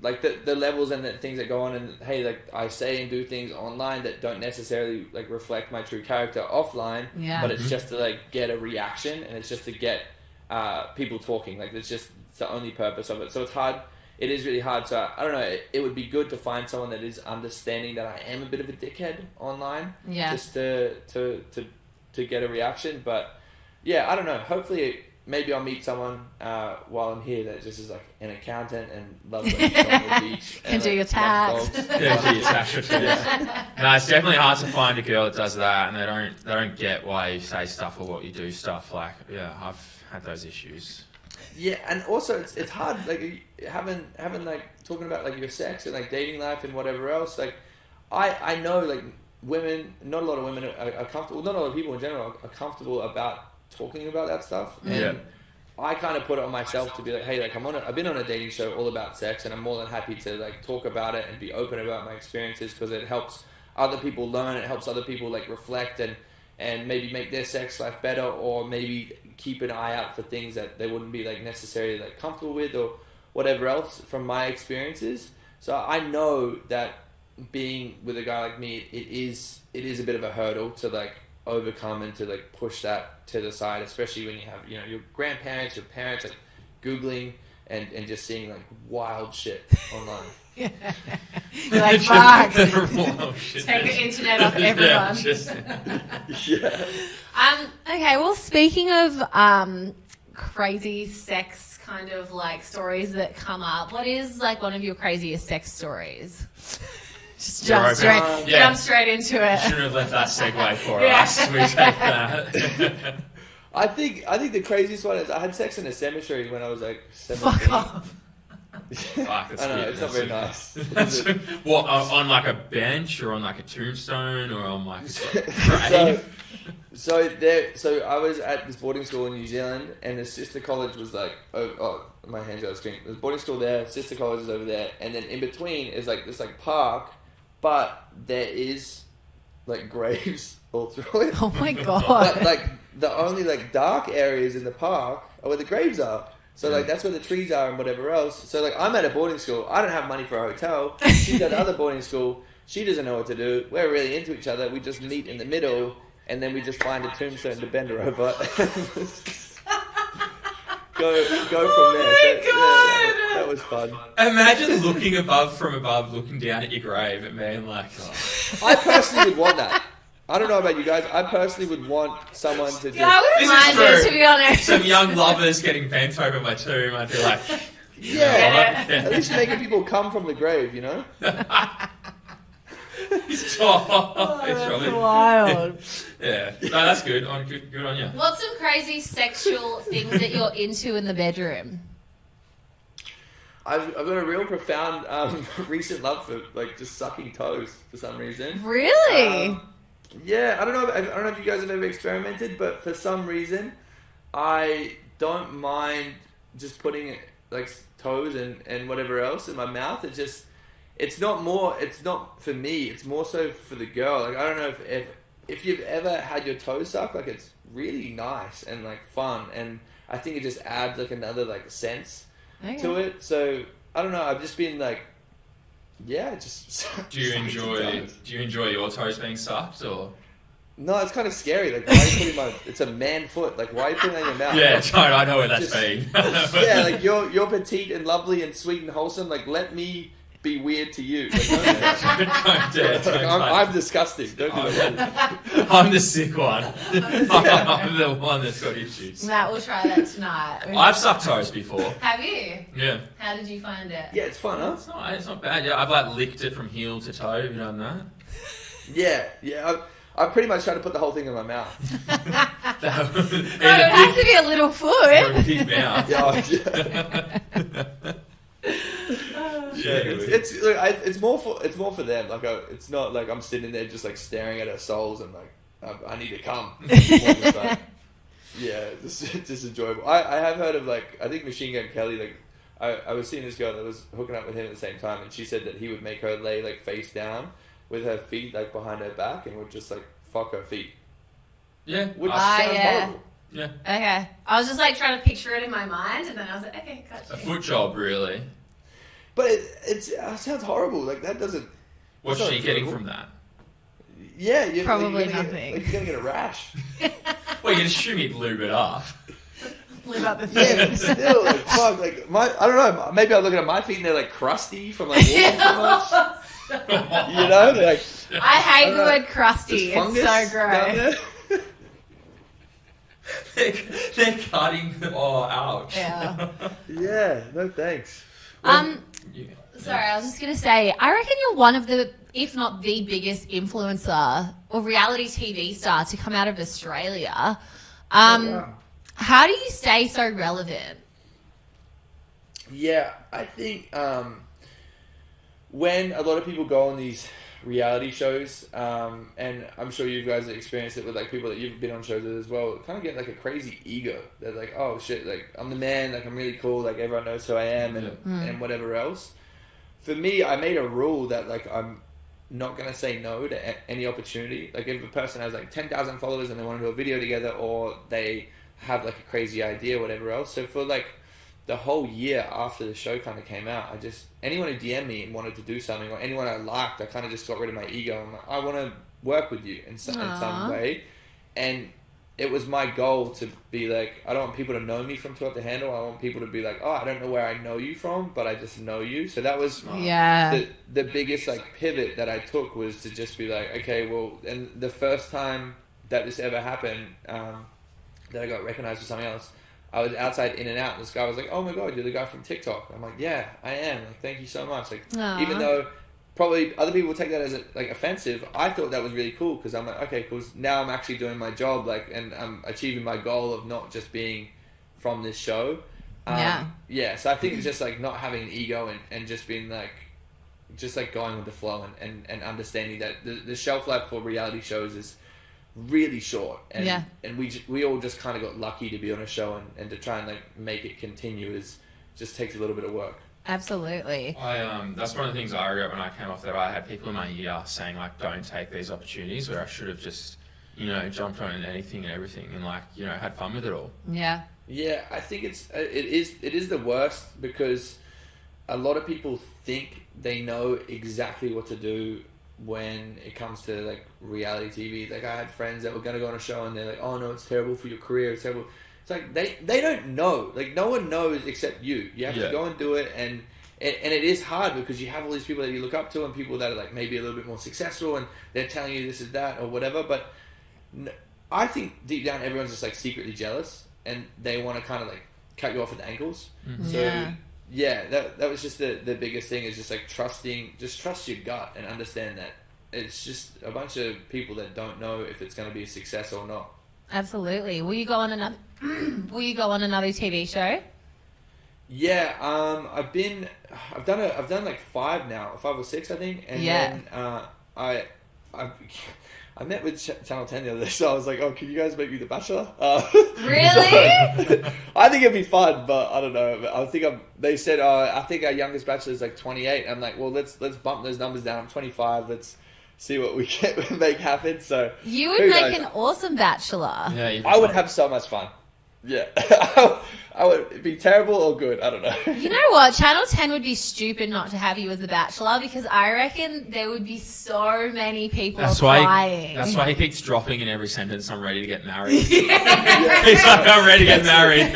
Speaker 1: like the levels and the things that go on, and hey, like I say and do things online that don't necessarily like reflect my true character offline, but it's just to like get a reaction, and it's just to get people talking. Like it's the only purpose of it. So it's hard. It is really hard. So I don't know. It would be good to find someone that is understanding that I am a bit of a dickhead online, just to get a reaction. But yeah, I don't know. Hopefully, maybe I'll meet someone while I'm here that just is like an accountant and loves like on the beach.
Speaker 2: Can do your tax.
Speaker 3: No, it's definitely hard to find a girl that does that, and they don't get why you say stuff or what you do stuff. Like, I've had those issues.
Speaker 1: Yeah, and also it's hard like having like talking about like your sex and like dating life and whatever else. Like I know like women, not a lot of women are comfortable. Not a lot of people in general are comfortable about talking about that stuff. And I kind of put it on myself to be like, hey, like I've been on a dating show all about sex, and I'm more than happy to like talk about it and be open about my experiences, because it helps other people learn. It helps other people like reflect and maybe make their sex life better, or maybe keep an eye out for things that they wouldn't be like necessarily like comfortable with or whatever else from my experiences. So I know that being with a guy like me, it is a bit of a hurdle to like overcome and to like push that to the side, especially when you have, you know, your grandparents, your parents like Googling and just seeing like wild shit online.
Speaker 2: You're like, fuck. Take the internet off everyone. Okay, well, speaking of crazy sex kind of like stories that come up, what is like one of your craziest sex stories? Just jump straight into it.
Speaker 3: Shouldn't have left that segue for us. We take that.
Speaker 1: I think the craziest one is I had sex in a cemetery when I was like 17.
Speaker 2: Fuck off.
Speaker 3: Fuck, that's
Speaker 1: I know,
Speaker 3: weird.
Speaker 1: it's not very nice.
Speaker 3: What, on like a bench or on like a tombstone or on like a grave?
Speaker 1: So I was at this boarding school in New Zealand, and the sister college was like, my hands got a screen. There's a boarding school there, sister college is over there, and then in between is like this like park, but there is like graves all through it.
Speaker 2: Oh my god!
Speaker 1: But like the only like dark areas in the park are where the graves are. So like that's where the trees are and whatever else. So like I'm at a boarding school. I don't have money for a hotel. She's at another boarding school. She doesn't know what to do. We're really into each other. We just meet in the middle, and then we just find a tombstone to bend her over. go from there.
Speaker 2: Oh my god!
Speaker 1: That was fun.
Speaker 3: Imagine looking from above, looking down at your grave and being like,
Speaker 1: I personally would want that. I don't know about you guys. I personally would want someone to just...
Speaker 2: Yeah, I wouldn't mind it, to be honest.
Speaker 3: Some young lovers getting bent over my tomb. I'd be like...
Speaker 1: Yeah. At least making people come from the grave, you know?
Speaker 3: It's
Speaker 2: that's wild.
Speaker 3: Yeah. No, that's good. Good on you.
Speaker 2: What's some crazy sexual things that you're into in the bedroom?
Speaker 1: I've got a real profound recent love for like just sucking toes for some reason.
Speaker 2: Really?
Speaker 1: Yeah, I don't know if you guys have ever experimented, but for some reason, I don't mind just putting like toes and whatever else in my mouth. It's not for me. It's more so for the girl. Like I don't know if you've ever had your toes sucked. Like it's really nice and like fun, and I think it just adds like another like sense to it. So I don't know. I've just been like Yeah, just.
Speaker 3: Do you enjoy your toes being sucked or?
Speaker 1: No, it's kind of scary. Like, why are you putting it's a man foot. Like, why are you putting it in your mouth?
Speaker 3: Yeah,
Speaker 1: like,
Speaker 3: I know where that's been.
Speaker 1: Yeah, like you're petite and lovely and sweet and wholesome. Like, let me be weird to you. Like, don't do that. I'm disgusting. Don't do that.
Speaker 3: I'm the sick one. I'm the one that's got issues.
Speaker 2: Matt, we'll try that tonight.
Speaker 3: I've sucked toes before.
Speaker 2: Have you?
Speaker 3: Yeah.
Speaker 2: How did you find it?
Speaker 1: Yeah, it's fun, huh?
Speaker 3: It's not bad. Yeah, I've like licked it from heel to toe. Have you done that?
Speaker 1: Yeah. I pretty much try to put the whole thing in my mouth.
Speaker 2: No, it has to be a little foot.
Speaker 3: Or a big mouth.
Speaker 1: It's more for them. Like it's not like I'm sitting there just like staring at her soles and like I need to come. Yeah, just enjoyable. I have heard of like I think Machine Gun Kelly. Like I was seeing this girl that was hooking up with him at the same time, and she said that he would make her lay like face down with her feet like behind her back and would just like fuck her feet.
Speaker 3: Yeah,
Speaker 1: which sounds horrible.
Speaker 3: Yeah.
Speaker 2: Okay. I was just like trying to picture it in my mind, and then I was like, okay, gotcha.
Speaker 3: A foot job, really.
Speaker 1: But it sounds horrible. Like that doesn't.
Speaker 3: What's she getting from that?
Speaker 1: Yeah, you're
Speaker 2: probably
Speaker 1: you're
Speaker 2: nothing.
Speaker 1: You're gonna get a rash.
Speaker 3: Well, you can assume he'd lube it up.
Speaker 2: Lube up the feet.
Speaker 1: Yeah, but still, like fuck, like I don't know. Maybe I'm looking at my feet and they're like crusty from like walking too much. You know, they're like.
Speaker 2: I hate the word crusty. It's so gross.
Speaker 3: They're cutting. Oh, ouch.
Speaker 2: Yeah.
Speaker 1: Yeah. No thanks.
Speaker 2: Sorry, I was just going to say, I reckon you're one of the, if not the biggest influencer or reality TV star to come out of Australia.
Speaker 1: Wow.
Speaker 2: How do you stay so relevant?
Speaker 1: Yeah, I think when a lot of people go on these reality shows, and I'm sure you guys have experienced it with like people that you've been on shows with as well, kind of get like a crazy ego. They're like, oh shit, like I'm the man, like I'm really cool, like everyone knows who I am and whatever else. For me, I made a rule that like I'm not going to say no to any opportunity. Like if a person has like 10,000 followers and they want to do a video together, or they have like a crazy idea, whatever else. So for like the whole year after the show kind of came out, anyone who DM'd me and wanted to do something, or anyone I liked, I kind of just got rid of my ego. I'm like, I want to work with you in some way. And it was my goal to be like, I don't want people to know me from Too Hot to Handle. I want people to be like, oh, I don't know where I know you from, but I just know you. So that was the biggest like pivot that I took, was to just be like, okay, well, and the first time that this ever happened, that I got recognized for something else, I was outside In-N-Out, and this guy was like, oh my god, you're the guy from TikTok. I'm like, yeah, I am. Like, thank you so much. Like, even though probably other people will take that as like offensive, I thought that was really cool, because I'm like, okay, cool. Now I'm actually doing my job, like, and I'm achieving my goal of not just being from this show. Yeah. So I think it's just like not having an ego and just being like, just like going with the flow and understanding that the shelf life for reality shows is really short, and we all just kind of got lucky to be on a show, and to try and like make it continue just takes a little bit of work.
Speaker 2: Absolutely.
Speaker 3: That's one of the things I regret when I came off there. I had people in my ear saying like, don't take these opportunities, where I should have just, jumped on anything and everything and like, had fun with it all.
Speaker 2: Yeah.
Speaker 1: Yeah, I think it is the worst, because a lot of people think they know exactly what to do when it comes to like reality TV. Like I had friends that were going to go on a show and they're like, oh no, it's terrible for your career, it's terrible. It's like they don't know. Like no one knows except you. You have to go and do it, and it is hard, because you have all these people that you look up to, and people that are like maybe a little bit more successful, and they're telling you this is that or whatever. But I think deep down everyone's just like secretly jealous, and they want to kind of like cut you off at the ankles. Mm-hmm. So that was just the biggest thing, is just like trust your gut and understand that it's just a bunch of people that don't know if it's going to be a success or not.
Speaker 2: Absolutely. Will you go on another TV show? Yeah,
Speaker 1: I've done like 5 or 6, I think, and then I met with Channel 10 the other day, so I was like, oh, can you guys make me The Bachelor?
Speaker 2: Really?
Speaker 1: I think it'd be fun, but I don't know. They said, I think our youngest Bachelor is like 28. I'm like, well, let's bump those numbers down. I'm 25. Let's see what we can make happen. So
Speaker 2: you would make an awesome Bachelor.
Speaker 1: Yeah, I would have so much fun. Yeah. I would be terrible or good. I don't know.
Speaker 2: You know what? Channel 10 would be stupid not to have you as the Bachelor because I reckon there would be so many people crying.
Speaker 3: That's why he keeps dropping in every sentence, I'm ready to get married. He's like, I'm ready to get married.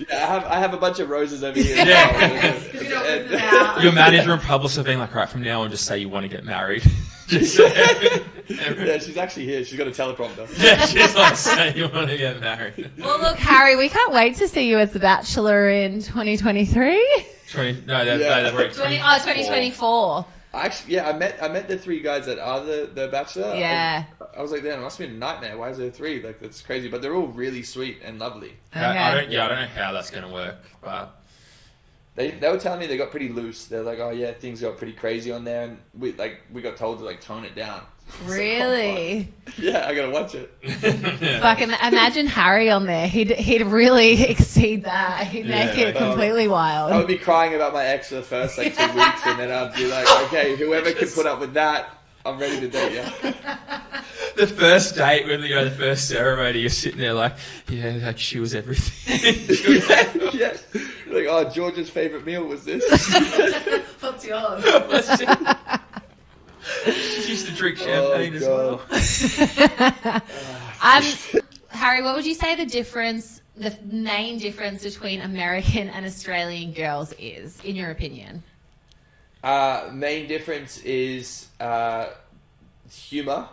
Speaker 1: Yeah, I have a bunch of roses over here.
Speaker 3: Yeah. Your manager and publicist being like, right, from now on, just say you want to get married.
Speaker 1: Yeah, she's actually here. She's got a teleprompter.
Speaker 3: Yeah, she's like, say you want to get married.
Speaker 2: Well, look, Harry, we can't wait to see you as the Bachelor in 2023. 2024.
Speaker 1: Actually, yeah, I met the 3 guys that are the Bachelor.
Speaker 2: Yeah.
Speaker 1: I was like, damn, it must have been a nightmare. Why is there 3? Like, that's crazy. But they're all really sweet and lovely.
Speaker 2: Okay.
Speaker 3: I don't know how that's going to work, but...
Speaker 1: They were telling me they got pretty loose. They're like, oh yeah, things got pretty crazy on there, and we got told to like tone it down.
Speaker 2: Really?
Speaker 1: Yeah, I gotta watch it.
Speaker 2: Fucking imagine Harry on there. He'd really exceed that. He'd make it completely wild.
Speaker 1: I would be crying about my ex for the first like 2 weeks, and then I'd be like, okay, whoever can put up with that, I'm ready to date you.
Speaker 3: The first date, when the first ceremony, you're sitting there like, yeah, like she was everything.
Speaker 1: Yeah. Like, oh, George's favourite meal was this.
Speaker 2: What's yours?
Speaker 3: She used to drink champagne as well.
Speaker 2: Harry, what would you say the main difference between American and Australian girls is, in your opinion?
Speaker 1: Main difference is humour.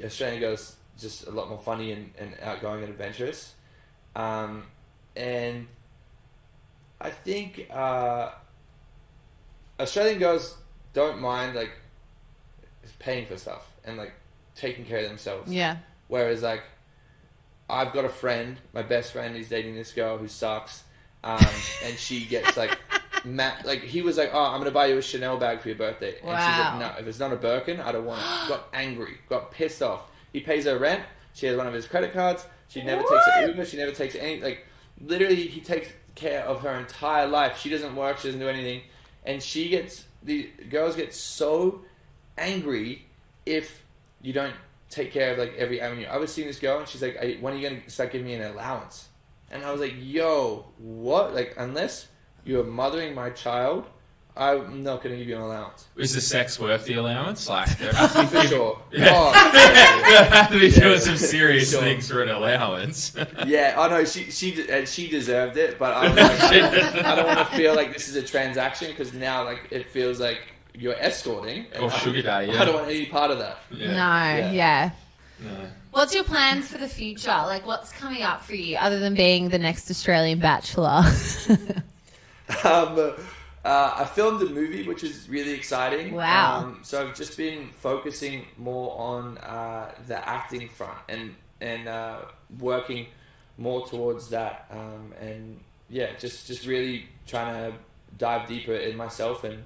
Speaker 1: Australian girls just a lot more funny and outgoing and adventurous. And I think Australian girls don't mind like paying for stuff and like taking care of themselves.
Speaker 2: Yeah.
Speaker 1: Whereas like I've got a friend, my best friend, he's dating this girl who sucks, and she gets like like he was like, oh, I'm gonna buy you a Chanel bag for your birthday, and she's like, no, if it's not a Birkin, I don't want it. Got angry, got pissed off. He pays her rent. She has one of his credit cards. She never takes an Uber. She never takes any like. Literally, he takes care of her entire life. She doesn't work. She doesn't do anything, and the girls get so angry if you don't take care of like every avenue. I was seeing this girl, and she's like, when are you gonna start giving me an allowance? And I was like, yo, what? Like, unless you're mothering my child, I'm not going to give you an allowance.
Speaker 3: Is the sex worth the allowance? Like,
Speaker 1: for sure.
Speaker 3: Yeah.
Speaker 1: Oh,
Speaker 3: you have to be doing some serious things for an allowance.
Speaker 1: Yeah, I know she deserved it, but I was like, I don't want to feel like this is a transaction because now like it feels like you're escorting.
Speaker 3: Or sugar daddy. Yeah.
Speaker 1: I don't want any part of that.
Speaker 2: Yeah.
Speaker 3: No.
Speaker 2: What's your plans for the future? Like, what's coming up for you other than being the next Australian Bachelor?
Speaker 1: I filmed a movie, which is really exciting.
Speaker 2: Wow.
Speaker 1: So I've just been focusing more on the acting front and working more towards that. And yeah, just really trying to dive deeper in myself and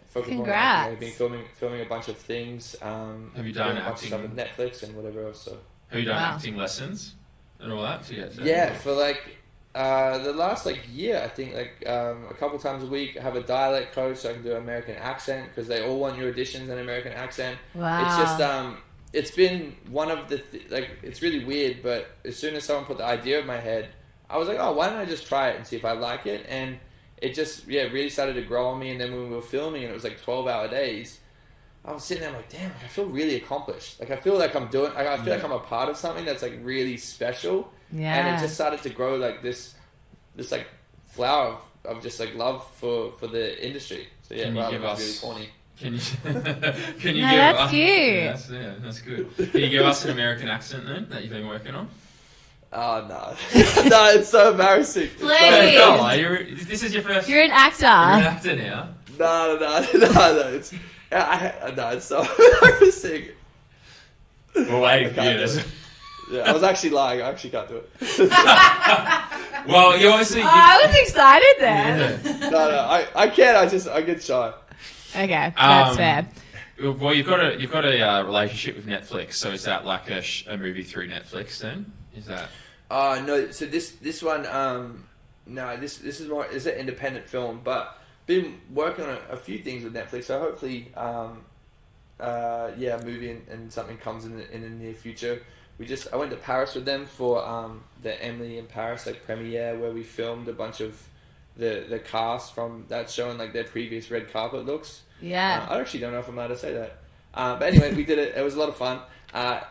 Speaker 1: focus more on acting. I've been filming a bunch of things.
Speaker 3: Have you done acting
Speaker 1: stuff with Netflix and whatever else? So
Speaker 3: have you done acting lessons and all that?
Speaker 1: For like the last like year, I think like a couple times a week, I have a dialect coach so I can do an American accent because they all want your auditions in an American accent.
Speaker 2: Wow.
Speaker 1: It's just it's been one of the it's really weird, but as soon as someone put the idea in my head, I was like, oh, why don't I just try it and see if I like it? And it just really started to grow on me. And then when we were filming and it was like 12-hour days, I was sitting there like, damn, I feel really accomplished. Like I feel like I'm doing, I feel like I'm a part of something that's like really special.
Speaker 2: Yeah.
Speaker 1: And it just started to grow like this like flower of just like love for the industry. So yeah, rather than really corny.
Speaker 3: Can you
Speaker 2: give
Speaker 3: us?
Speaker 2: That's cute.
Speaker 3: Yeah, that's good. Can you give us an American accent then that you've been working on?
Speaker 1: Oh no, no, it's so embarrassing.
Speaker 2: Please.
Speaker 3: This is your first.
Speaker 2: You're an actor.
Speaker 3: You're an actor now.
Speaker 1: No. It's so embarrassing.
Speaker 3: We're waiting for you.
Speaker 1: Yeah, I was actually lying. I actually can't do it.
Speaker 3: Well, you obviously.
Speaker 2: I was excited then.
Speaker 1: Yeah. No, I can't. I get shy.
Speaker 2: Okay, that's fair.
Speaker 3: Well, you've got a relationship with Netflix. So is that like a movie through Netflix then? Is that?
Speaker 1: No. So this one, no. This is more. It's an independent film, but been working on a few things with Netflix. So hopefully, a movie and something comes in the near future. I went to Paris with them for the Emily in Paris like premiere, where we filmed a bunch of the cast from that show and like their previous red carpet looks.
Speaker 2: Yeah.
Speaker 1: I actually don't know if I'm allowed to say that. But anyway, we did it. It was a lot of fun.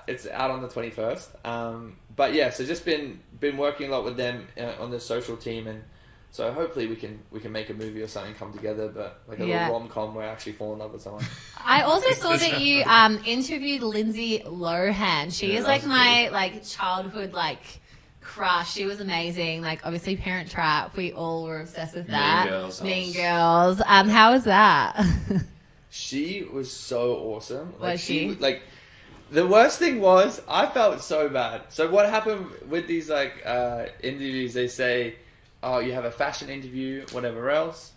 Speaker 1: It's out on the 21st. But yeah, so just been working a lot with them on the social team, and so hopefully we can make a movie or something come together. But like a little rom-com where I actually fall in love with someone.
Speaker 2: I also saw that you interviewed Lindsay Lohan. She is like my like childhood like crush. She was amazing. Like obviously Parent Trap. We all were obsessed with that. Mean Girls. How was that?
Speaker 1: She was so awesome. Like,
Speaker 2: was she?
Speaker 1: Like, the worst thing was, I felt so bad. So what happened with these, like, interviews, they say, oh, you have a fashion interview, whatever else.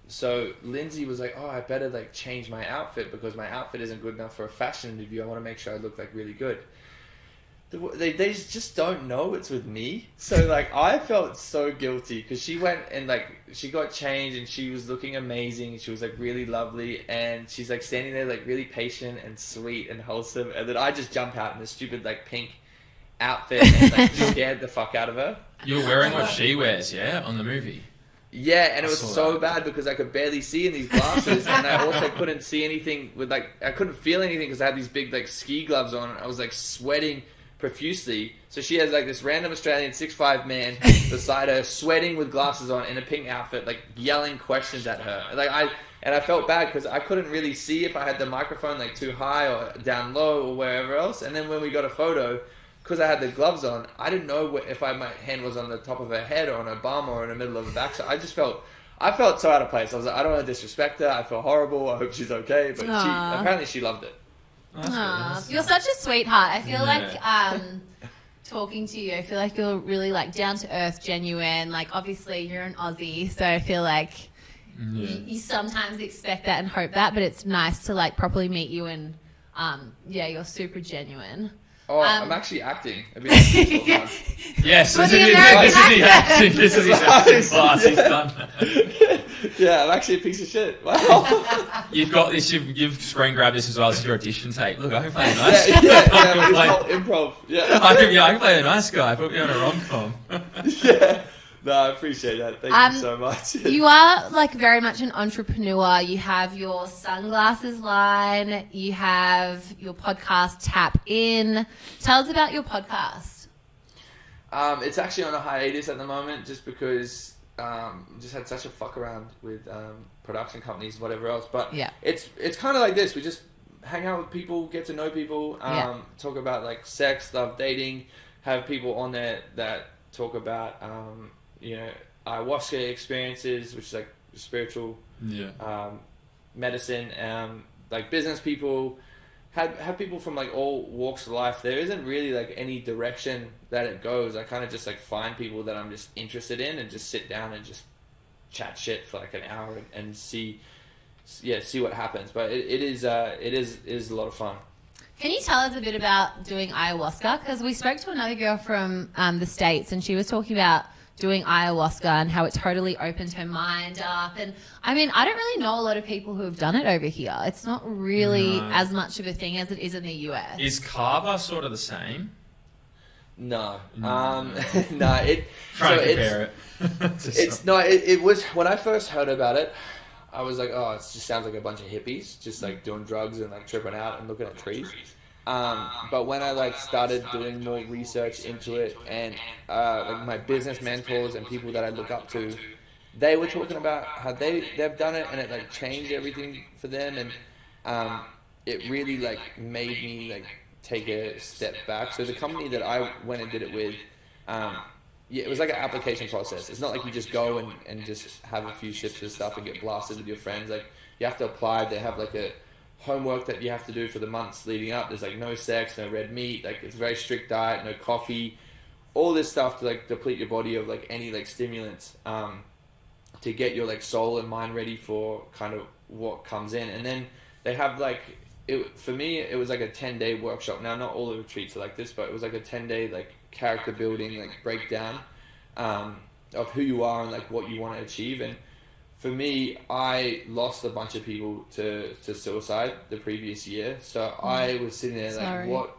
Speaker 1: So Lindsay was like, oh, I better, like, change my outfit because my outfit isn't good enough for a fashion interview. I want to make sure I look, like, really good. They just don't know it's with me. So, like, I felt so guilty because she went and, like, she got changed and she was looking amazing. She was, like, really lovely. And she's, like, standing there, like, really patient and sweet and wholesome. And then I just jump out in this stupid, like, pink outfit and, like, scared the fuck out of her.
Speaker 3: You were wearing what she wears, yeah, on the movie?
Speaker 1: Yeah, and it was so bad because I could barely see in these glasses. And I also couldn't see anything with, like, I couldn't feel anything because I had these big, like, ski gloves on. I was, like, sweating profusely. So she has like this random Australian 6'5" man beside her, sweating with glasses on in a pink outfit, like yelling questions at her. Like I felt bad because I couldn't really see if I had the microphone like too high or down low or wherever else. And then when we got a photo, because I had the gloves on, I didn't know if my hand was on the top of her head or on her bum or in the middle of her back. So I felt so out of place. I was like, I don't want to disrespect her. I feel horrible. I hope she's okay. But apparently she loved it.
Speaker 2: You're such a sweetheart. I feel like talking to you, I feel like you're really like down to earth, genuine. Like obviously you're an Aussie, so I feel like you sometimes expect that and hope that, but it's nice to like properly meet you and you're super genuine.
Speaker 1: Oh, I'm actually acting.
Speaker 3: Yes, this is his acting. This is his acting class. He's done that.
Speaker 1: Yeah, I'm actually a piece of shit. Wow.
Speaker 3: You've got this. You've screen grabbed this as well as your audition tape. Look, I can play a nice.
Speaker 1: Improv. Yeah.
Speaker 3: I can play a nice guy. Put me on a rom-com.
Speaker 1: Yeah. No, I appreciate that. Thank you so much.
Speaker 2: You are like very much an entrepreneur. You have your sunglasses line. You have your podcast Tap In. Tell us about your podcast.
Speaker 1: It's actually on a hiatus at the moment just because just had such a fuck around with production companies, whatever else. But it's kind of like this. We just hang out with people, get to know people, talk about like sex, love, dating, have people on there that talk about ayahuasca experiences, which is like spiritual medicine, like business people, have people from like all walks of life. There isn't really like any direction that it goes. I kind of just like find people that I'm just interested in and just sit down and just chat shit for like an hour and see what happens. But it is a lot of fun.
Speaker 2: Can you tell us a bit about doing ayahuasca? Because we spoke to another girl from the States and she was talking about doing ayahuasca and how it totally opened her mind up. And I mean, I don't really know a lot of people who have done it over here. It's not really as much of a thing as it is in the US.
Speaker 3: Is kava sort of the same?
Speaker 1: No.
Speaker 3: No.
Speaker 1: It was when I first heard about it, I was like, oh, it just sounds like a bunch of hippies just like doing drugs and like tripping out and looking at trees. But when I like started doing more research into it and like my business mentors and people that I look up to, they were talking about how they've done it and it like changed everything for them, and it really like made me like take a step back. So the company that I went and did it with, it was like an application process. It's not like you just go and just have a few sips of stuff and get blasted with your friends. Like you have to apply. They have like a homework that you have to do for the months leading up. There's like no sex, no red meat, like it's a very strict diet, no coffee, all this stuff to like deplete your body of like any like stimulants, to get your like soul and mind ready for kind of what comes in. And then they have like, for me it was like a 10-day workshop. Now not all the retreats are like this, but it was like a 10-day like character building, like breakdown of who you are and like what you want to achieve. And for me, I lost a bunch of people to suicide the previous year. So I was sitting there like, what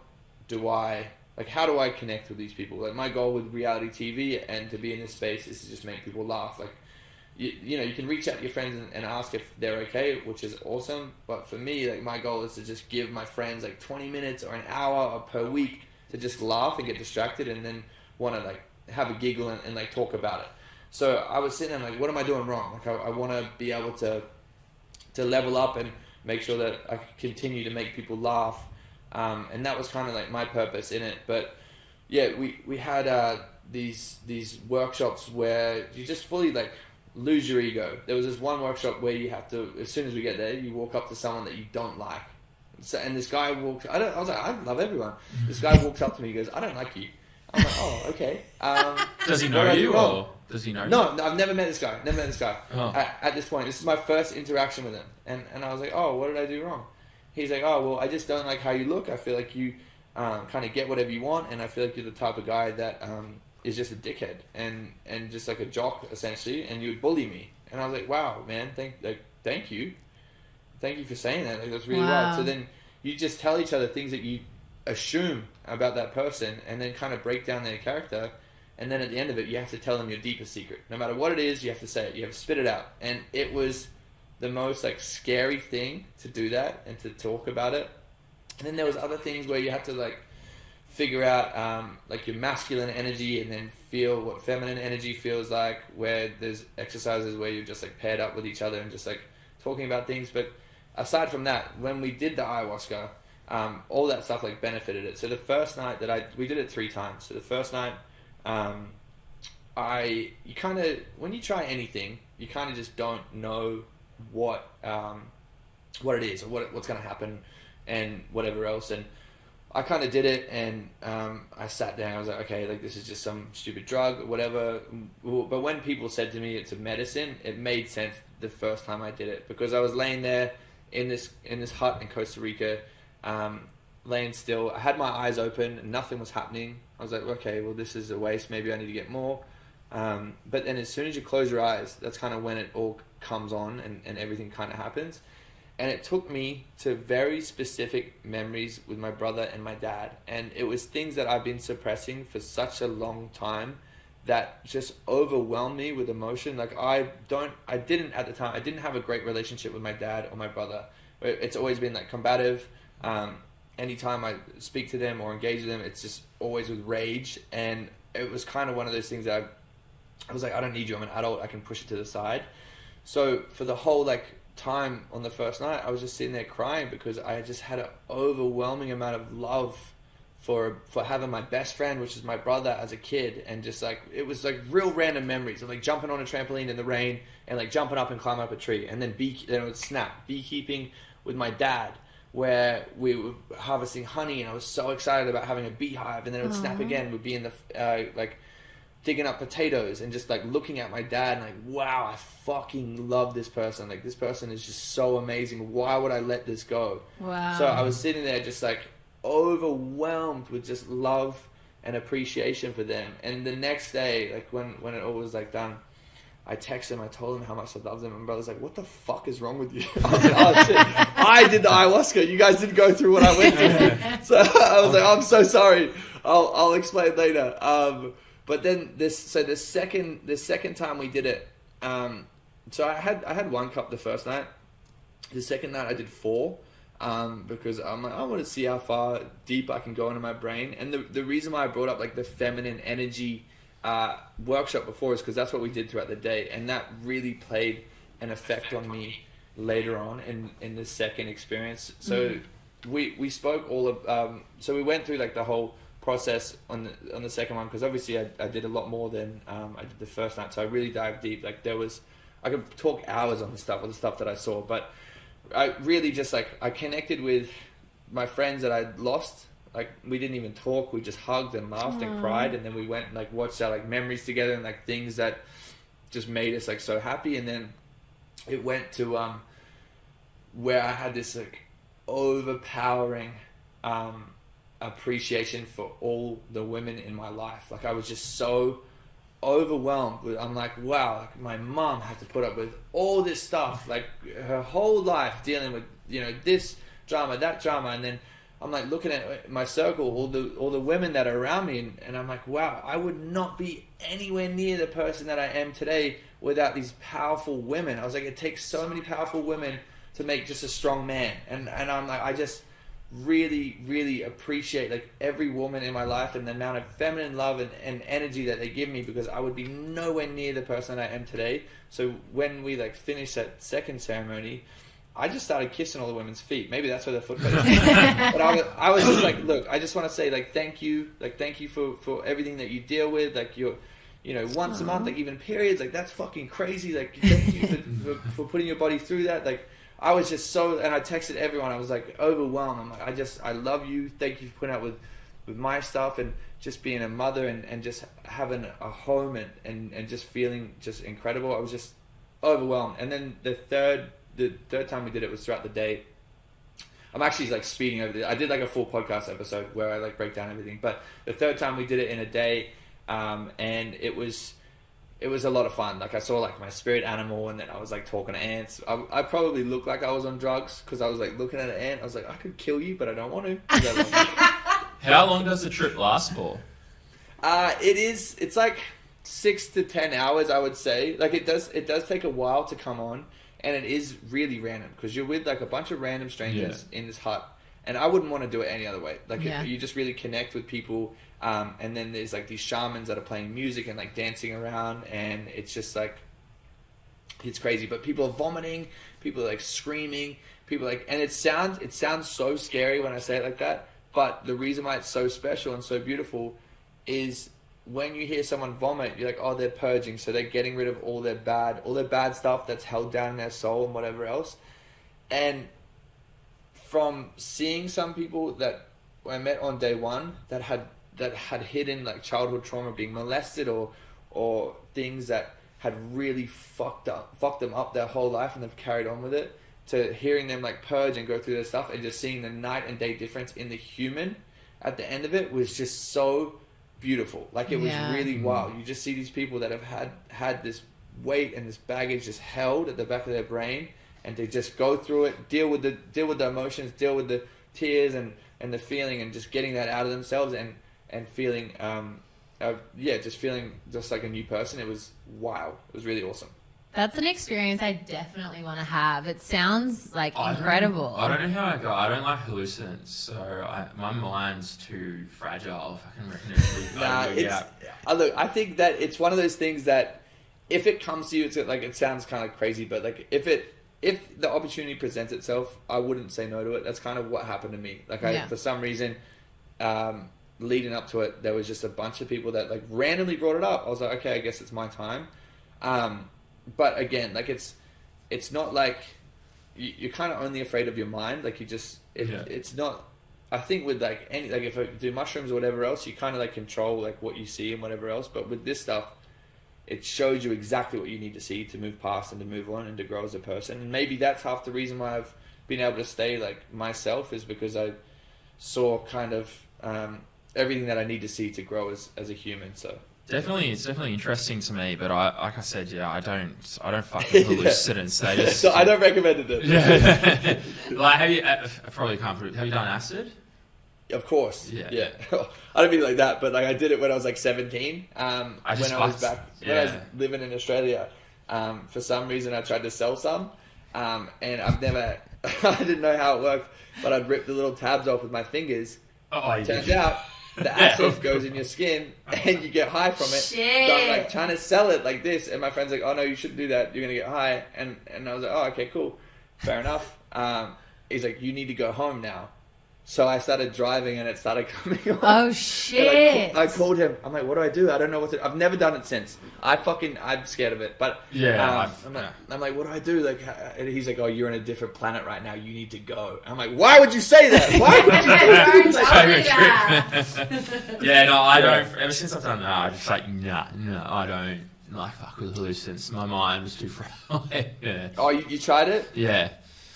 Speaker 1: how do I connect with these people? Like, my goal with reality TV and to be in this space is to just make people laugh. Like, you can reach out to your friends and ask if they're okay, which is awesome. But for me, like, my goal is to just give my friends like 20 minutes or an hour or per week to just laugh and get distracted, and then want to like have a giggle and like talk about it. So I was sitting there like, what am I doing wrong? Like, I want to be able to level up and make sure that I continue to make people laugh. And that was kind of like my purpose in it. But yeah, we had these workshops where you just fully like lose your ego. There was this one workshop where you have to, as soon as we get there, you walk up to someone that you don't like. So, and this guy walks, I was like, I love everyone. This guy walks up to me, he goes, I don't like you. I'm like, oh, okay.
Speaker 3: Does he know you, or does he know you?
Speaker 1: No, I've never met this guy.
Speaker 3: Oh.
Speaker 1: At this point. This is my first interaction with him. And I was like, oh, what did I do wrong? He's like, oh, well, I just don't like how you look. I feel like you kind of get whatever you want, and I feel like you're the type of guy that is just a dickhead and just like a jock, essentially, and you would bully me. And I was like, wow, man, thank you. Thank you for saying that. Like, that's really wild. So then you just tell each other things that you assume about that person, and then kind of break down their character, and then at the end of it, you have to tell them your deepest secret. No matter what it is, you have to say it. You have to spit it out. And it was the most like scary thing to do that and to talk about it. And then there was other things where you had to like figure out like your masculine energy, and then feel what feminine energy feels like, where there's exercises where you're just like paired up with each other and just like talking about things. But aside from that, when we did the ayahuasca, all that stuff like benefited it. So the first night we did it 3 times. So the first night, you kind of, when you try anything, you kind of just don't know what it is, or what's going to happen and whatever else. And I kind of did it, and I sat down. I was like, okay, like, this is just some stupid drug or whatever. But when people said to me it's a medicine, it made sense the first time I did it, because I was laying there in this hut in Costa Rica, laying still. I had my eyes open and nothing was happening. I was like, okay, well, this is a waste. Maybe I need to get more. But then as soon as you close your eyes, that's kind of when it all comes on, and everything kind of happens. And it took me to very specific memories with my brother and my dad. And it was things that I've been suppressing for such a long time that just overwhelmed me with emotion. Like, I didn't have a great relationship with my dad or my brother. It's always been like combative. Anytime I speak to them or engage with them, it's just always with rage. And it was kind of one of those things that I was like, I don't need you. I'm an adult. I can push it to the side. So for the whole like time on the first night, I was just sitting there crying, because I just had an overwhelming amount of love for having my best friend, which is my brother, as a kid. And just like, it was like real random memories of like jumping on a trampoline in the rain, and like jumping up and climbing up a tree, and then it would snap. Beekeeping with my dad, where we were harvesting honey, and I was so excited about having a beehive, and then it would snap again. We'd be in the like digging up potatoes, and just like looking at my dad and like, wow, I fucking love this person. Like, this person is just so amazing. Why would I let this go?
Speaker 2: Wow.
Speaker 1: So I was sitting there just like overwhelmed with just love and appreciation for them. And the next day, like when it all was like done, I texted him, I told him how much I loved him. And my brother's like, what the fuck is wrong with you? I was like, oh shit, I did the ayahuasca. You guys didn't go through what I went through. So I was like, I'm so sorry. I'll explain later. But then the second time we did it, so I had 1 cup the first night. The second night I did 4, because I'm like, I want to see how far deep I can go into my brain. And the reason why I brought up like the feminine energy workshop before is because that's what we did throughout the day, and that really played an effect on me later on in the second experience. So we spoke all of so we went through like the whole process on the second one, because obviously I did a lot more than I did the first night. So I really dived deep. Like, I could talk hours on the stuff that I saw, but I really just like, I connected with my friends that I'd lost. Like, we didn't even talk. We just hugged and laughed and cried, and then we went and like watched our like memories together, and like things that just made us like so happy. And then it went to where I had this like overpowering appreciation for all the women in my life. Like, I was just so overwhelmed with, I'm like, wow, like my mom had to put up with all this stuff, like her whole life dealing with, you know, this drama, that drama. And then I'm like looking at my circle, all the women that are around me, and I'm like, wow, I would not be anywhere near the person that I am today without these powerful women. I was like, it takes so many powerful women to make just a strong man, and I'm like, I just really appreciate like every woman in my life and the amount of feminine love and energy that they give me, because I would be nowhere near the person that I am today. So when we like finished that second ceremony, I just started kissing all the women's feet. Maybe that's where the foot fetish is. But I was just like, look, I just want to say like thank you for everything that you deal with, like you're, you know, once a month, like even periods, like that's fucking crazy. Like thank you for putting your body through that. Like I was just so, and I texted everyone. I was like overwhelmed. I'm like, I love you. Thank you for putting up with my stuff and just being a mother and just having a home and just feeling just incredible. I was just overwhelmed. And then the third time we did it was throughout the day. I'm actually like speeding over this. I did like a full podcast episode where I like break down everything. But the third time we did it in a day, and it was a lot of fun. Like I saw like my spirit animal, and then I was like talking to ants. I probably looked like I was on drugs because I was like looking at an ant. I was like, I could kill you, but I don't want to.
Speaker 3: How long does the trip last for?
Speaker 1: It's like 6 to 10 hours, I would say. Like it does take a while to come on, and it is really random because you're with like a bunch of random strangers in this hut, and I wouldn't want to do it any other way. Like you just really connect with people. And then there's like these shamans that are playing music and like dancing around, and it's just like, it's crazy. But people are vomiting, people are like screaming, people like, and it sounds so scary when I say it like that. But the reason why it's so special and so beautiful is when you hear someone vomit, you're like, oh, they're purging. So they're getting rid of all their bad stuff that's held down in their soul and whatever else. And from seeing some people that I met on day one that had hidden like childhood trauma, being molested or things that had really fucked them up their whole life, and they've carried on with it, to hearing them like purge and go through their stuff, and just seeing the night and day difference in the human at the end of it was just so beautiful. Like it was really wild. You just see these people that have had this weight and this baggage just held at the back of their brain, and they just go through it, deal with the emotions, deal with the tears and the feeling, and just getting that out of themselves and feeling just feeling just like a new person. It was wow. It was really awesome.
Speaker 2: That's an experience I definitely want to have. It sounds like incredible.
Speaker 3: I don't know how I go. I don't like hallucinants, so my mind's too fragile. If I can reckon
Speaker 1: look, I think that it's one of those things that if it comes to you, it's like, it sounds kind of crazy, but like if the opportunity presents itself, I wouldn't say no to it. That's kind of what happened to me. Like for some reason, leading up to it, there was just a bunch of people that like randomly brought it up. I was like, okay, I guess it's my time. But again, like it's not like you're kind of only afraid of your mind. Like it's not. I think with like if I do mushrooms or whatever else, you kind of like control like what you see and whatever else. But with this stuff, it shows you exactly what you need to see to move past and to move on and to grow as a person. And maybe that's half the reason why I've been able to stay like myself, is because I saw kind of everything that I need to see to grow as a human. So.
Speaker 3: It's definitely interesting to me, but like I said, I don't fuck with hallucinants. They just,
Speaker 1: so I don't recommend it.
Speaker 3: Yeah. Like, have you? I probably can't prove. Have you done acid?
Speaker 1: Of course.
Speaker 3: Yeah.
Speaker 1: I don't mean like that, but like I did it when I was like 17. When I was living in Australia. For some reason, I tried to sell some, and I've never. I didn't know how it worked, but I'd rip the little tabs off with my fingers. Turns out. The acid goes in your skin and you get high from it.
Speaker 2: Shit.
Speaker 1: So I'm like trying to sell it like this, and my friend's like, oh no, you shouldn't do that, you're gonna get high. And I was like, oh okay, cool, fair enough. He's like, you need to go home now. So I started driving and it started coming on.
Speaker 2: Oh shit.
Speaker 1: I called him. I'm like, what do I do? I don't know what to. I've never done it since. I'm scared of it. But I'm like, what do I do? Like, and he's like, oh, you're on a different planet right now. You need to go. I'm like, why would you say that? Why would you do
Speaker 2: that?
Speaker 3: Yeah, no, I don't. Ever since I've done that, I'm just like, no, I don't like fuck with hallucinants. My mind was too fragile. Yeah.
Speaker 1: Oh, you tried it?
Speaker 3: Yeah.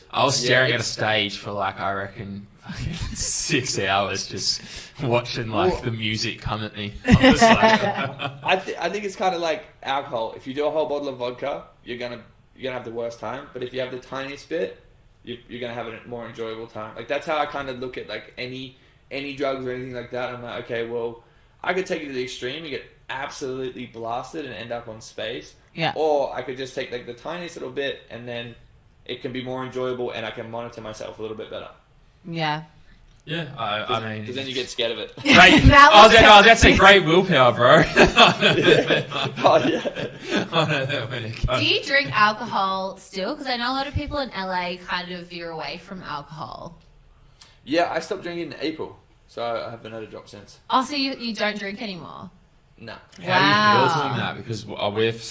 Speaker 3: I was staring at a stage for like, I reckon, 6 hours just watching like the music come at me. I was like,
Speaker 1: I think it's kind of like alcohol. If you do a whole bottle of vodka, you're gonna have the worst time. But if you have the tiniest bit, you're gonna have a more enjoyable time. Like that's how I kind of look at like any drugs or anything like that. I'm like, okay, well, I could take it to the extreme and get absolutely blasted and end up on space.
Speaker 2: Yeah.
Speaker 1: Or I could just take like the tiniest little bit and then it can be more enjoyable and I can monitor myself a little bit better.
Speaker 2: Yeah.
Speaker 3: Yeah, I mean...
Speaker 1: Because then you get scared of it.
Speaker 3: Great. I was about to say great willpower, bro.
Speaker 1: Oh, yeah.
Speaker 2: Do you drink alcohol still? Because I know a lot of people in LA kind of veer away from alcohol.
Speaker 1: Yeah, I stopped drinking in April. So I haven't had a drop since.
Speaker 2: Oh, so you don't drink anymore?
Speaker 1: No.
Speaker 3: How do you feel doing that? Because we've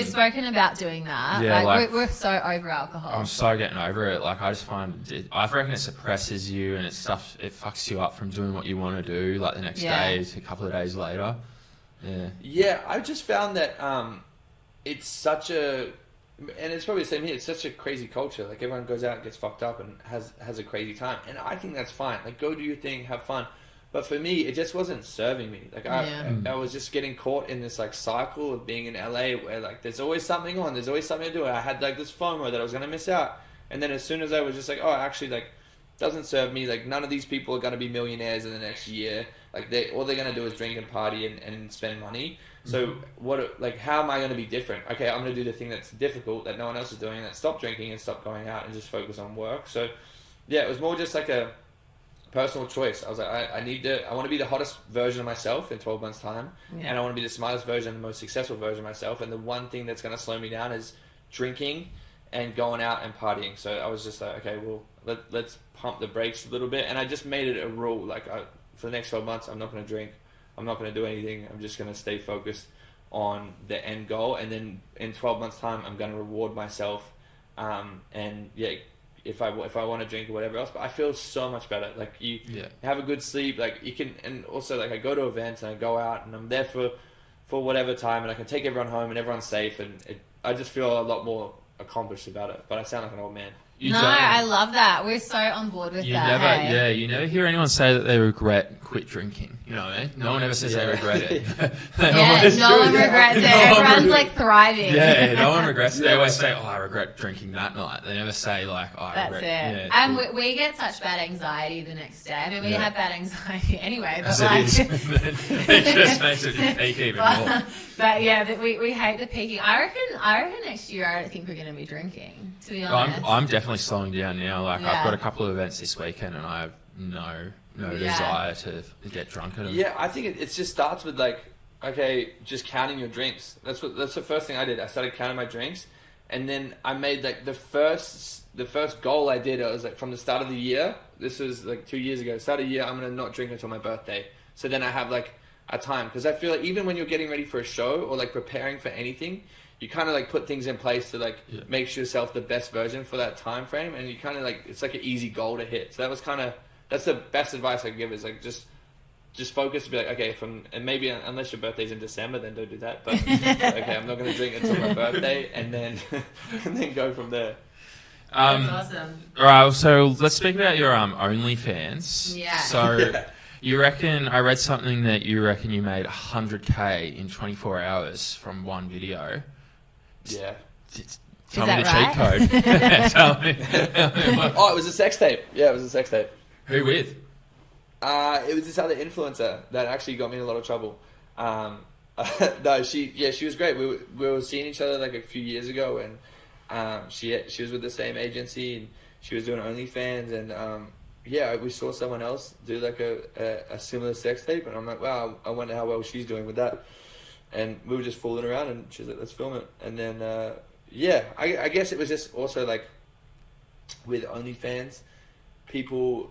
Speaker 3: spoken
Speaker 2: about doing that.
Speaker 3: Yeah,
Speaker 2: we're so over alcohol.
Speaker 3: I'm so getting over it. Like I just find I reckon it suppresses you and it fucks you up from doing what you want to do. Like the next day, a couple of days later. Yeah.
Speaker 1: Yeah, I just found that it's such a, and it's probably the same here. It's such a crazy culture. Like everyone goes out, gets fucked up, and has a crazy time. And I think that's fine. Like go do your thing, have fun. But for me, it just wasn't serving me. Like I was just getting caught in this like cycle of being in LA where like there's always something on, there's always something to do. I had like this FOMO that I was gonna miss out, and then as soon as I was just like, oh, actually, like doesn't serve me. Like none of these people are gonna be millionaires in the next year. Like all they're gonna do is drink and party and spend money. So how am I gonna be different? Okay, I'm gonna do the thing that's difficult that no one else is doing. That stop drinking and stop going out and just focus on work. So yeah, it was more just like a personal choice. I was like, I want to be the hottest version of myself in 12 months time, and I want to be the smartest version, the most successful version of myself, and the one thing that's going to slow me down is drinking and going out and partying. So I was just like, okay, well, let's pump the brakes a little bit, and I just made it a rule, like for the next 12 months, I'm not going to drink, I'm not going to do anything, I'm just going to stay focused on the end goal, and then in 12 months time, I'm going to reward myself, and yeah, if I want to drink or whatever else, but I feel so much better. Like you have a good sleep, like you can, and also like I go to events and I go out and I'm there for whatever time, and I can take everyone home and everyone's safe, and I just feel a lot more accomplished about it. But I sound like an old man.
Speaker 2: I love that. We're so on board with that.
Speaker 3: You never hear anyone say that they regret quit drinking. You know what I mean? No one ever says they regret it.
Speaker 2: No one regrets it. Everyone's like thriving.
Speaker 3: Yeah, no one regrets it. They always say, oh, I regret drinking that night. They never say like, oh, I regret
Speaker 2: it. Yeah, and we get such bad anxiety the next day. I mean, we have bad anxiety anyway, but it
Speaker 3: just makes it peak even more.
Speaker 2: But yeah, we hate the peaking. I reckon next year I don't think we're going to be drinking, to be honest.
Speaker 3: I'm definitely slowing down now. Like I've got a couple of events this weekend and I have no desire to get drunk at them.
Speaker 1: Yeah, I think it just starts with like, okay, just counting your drinks. That's the first thing I did. I started counting my drinks, and then I made like the first goal I did. I was like from the start of the year. This was like 2 years ago. Start of the year, I'm gonna not drink until my birthday. So then I have like a time, because I feel like even when you're getting ready for a show or like preparing for anything, you kind of like put things in place to like make yourself the best version for that time frame, and you kind of like it's like an easy goal to hit. So that's the best advice I give, is like just focus to be like, okay, and maybe unless your birthday's in December, then don't do that. But okay, I'm not going to drink until my birthday, and then go from there.
Speaker 2: That's awesome.
Speaker 3: All right, so let's speak about your OnlyFans.
Speaker 2: Yeah.
Speaker 3: So you reckon, I read something that you reckon you made $100K in 24 hours from one video.
Speaker 1: Yeah.
Speaker 3: Tell me the cheat code. Tell me.
Speaker 1: Oh, it was a sex tape. Yeah, it was a sex tape.
Speaker 3: Who with?
Speaker 1: It was this other influencer that actually got me in a lot of trouble. No, she was great. We were seeing each other like a few years ago, and she was with the same agency, and she was doing OnlyFans, and we saw someone else do like a similar sex tape, and I'm like, wow, I wonder how well she's doing with that. And we were just fooling around, and she's like, let's film it. And then I guess it was just also like with OnlyFans, people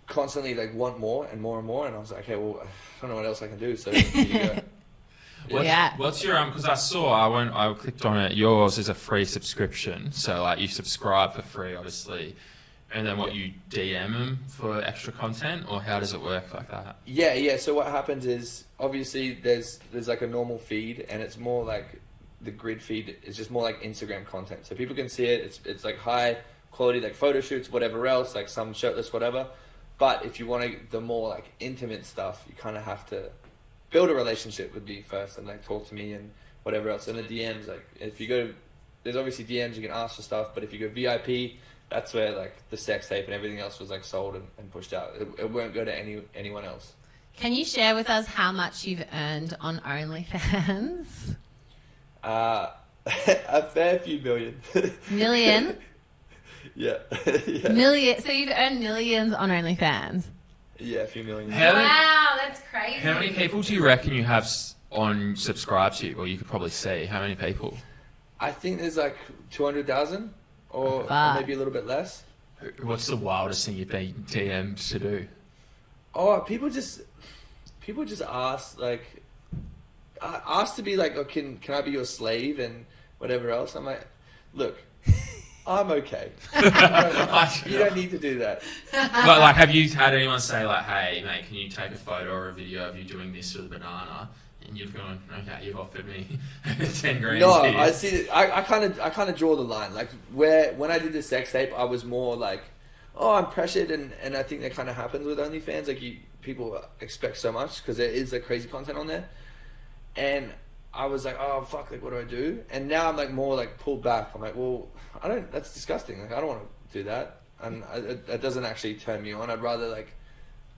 Speaker 1: constantly like want more and more and more, and I was like, okay, well, I don't know what else I can do, so here you go.
Speaker 3: What's your because I clicked on it. Yours is a free subscription, so like you subscribe for free, obviously, and then you DM them for extra content, or how does it work like that?
Speaker 1: Yeah. So what happens is obviously there's like a normal feed, and it's more like the grid feed is just more like Instagram content, so people can see it. It's like high quality, like photo shoots, whatever else, like some shirtless, whatever. But if you want the more like intimate stuff, you kind of have to build a relationship with me first, and like talk to me and whatever else. And the DMs, like if you go, there's obviously DMs you can ask for stuff, but if you go VIP, that's where like the sex tape and everything else was like sold and pushed out. It won't go to anyone else.
Speaker 2: Can you share with us how much you've earned on OnlyFans?
Speaker 1: A fair few million.
Speaker 2: Million?
Speaker 1: Yeah.
Speaker 2: Million. So you've earned millions on OnlyFans?
Speaker 1: Yeah, a few million.
Speaker 2: Wow, that's crazy.
Speaker 3: How many people do you reckon you have on subscribe to you? Or you could probably see. How many people?
Speaker 1: I think there's like 200,000 or maybe a little bit less.
Speaker 3: What's the wildest thing you've been DM'd to do?
Speaker 1: Oh, people just ask like, ask to be like, oh, can I be your slave and whatever else? I'm like, look, I'm okay. You don't need to do that.
Speaker 3: But like, have you had anyone say like, hey mate, can you take a photo or a video of you doing this with a banana? And you've gone, okay, you've offered me 10 grand.
Speaker 1: No, I see. I kind of draw the line. Like when I did the sex tape, I was more like, oh, I'm pressured, and I think that kind of happens with OnlyFans. Like people expect so much because there is like crazy content on there, and I was like, oh fuck, like what do I do? And now I'm like more like pulled back. I'm like, well, I don't. That's disgusting. Like I don't want to do that, and that doesn't actually turn me on. I'd rather like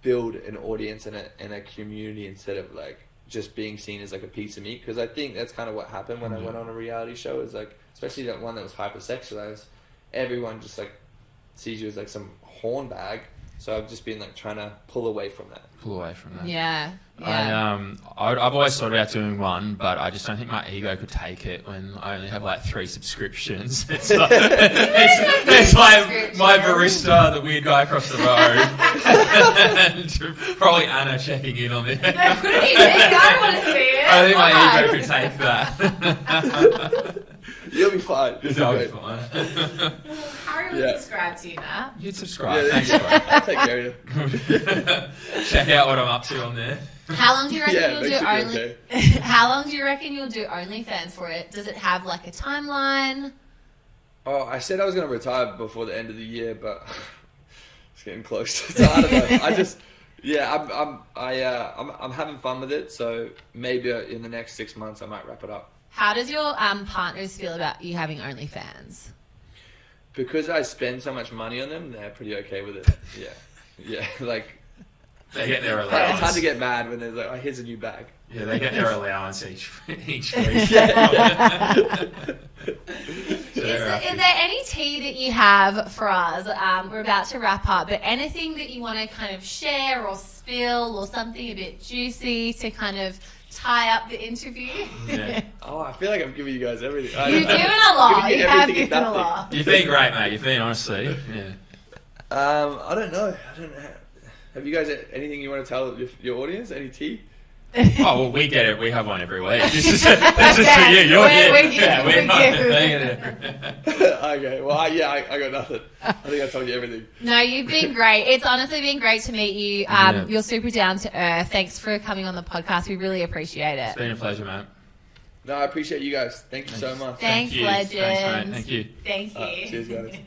Speaker 1: build an audience and a community instead of like just being seen as like a piece of meat, because I think that's kind of what happened when I went on a reality show. Is like, especially that one that was hypersexualized, everyone just like sees you as like some horn bag. So I've just been like trying to pull away from that.
Speaker 2: Yeah.
Speaker 3: I've always thought about doing one, but I just don't think my ego could take it when I only have like 3 subscriptions. It's like, it's like my barista, the weird guy across the road, and probably Anna checking in on me.
Speaker 2: That's pretty big. I don't want to see it.
Speaker 3: I think my ego could take that.
Speaker 1: You'll be fine.
Speaker 3: I'll be fine.
Speaker 2: Harry would subscribe to you, Matt.
Speaker 3: You'd subscribe.
Speaker 1: Yeah,
Speaker 3: Thanks, bro.
Speaker 1: I'll take care of you.
Speaker 3: Check out what I'm up to on there.
Speaker 2: How long do you reckon you'll do
Speaker 1: okay.
Speaker 2: How long do you reckon you'll do OnlyFans for it? Does it have like a timeline?
Speaker 1: Oh, I said I was going to retire before the end of the year, but it's getting close. So I don't know. I'm having fun with it. So maybe in the next 6 months I might wrap it up.
Speaker 2: How does your partners feel about you having OnlyFans?
Speaker 1: Because I spend so much money on them, they're pretty okay with it. Yeah, like
Speaker 3: they get their
Speaker 1: it's
Speaker 3: allowance.
Speaker 1: hard to get mad when there's like, oh, here's a new bag.
Speaker 3: Yeah, they get their allowance each week.
Speaker 2: Is there any tea that you have for us? We're about to wrap up, but anything that you want to kind of share or spill or something a bit juicy to kind of tie up the interview?
Speaker 3: Yeah.
Speaker 1: Oh, I feel like I'm giving you guys everything.
Speaker 2: You've given a lot. You have given a lot.
Speaker 3: You've been great, mate. You've been, honestly. Yeah.
Speaker 1: I don't know. Have you guys anything you want to tell your audience? Any tea?
Speaker 3: Oh, well, we get it. We have one every week. This is for you. You're here. We're not.
Speaker 1: Okay. Well, I got nothing. I think I told you everything.
Speaker 2: No, you've been great. It's honestly been great to meet you. You're super down to earth. Thanks for coming on the podcast. We really appreciate it.
Speaker 3: It's been a pleasure, mate.
Speaker 1: No, I appreciate you guys. Thank you so much.
Speaker 2: Thanks, legend.
Speaker 3: Thanks, mate. Thank you.
Speaker 2: Thank you.
Speaker 1: Cheers, guys.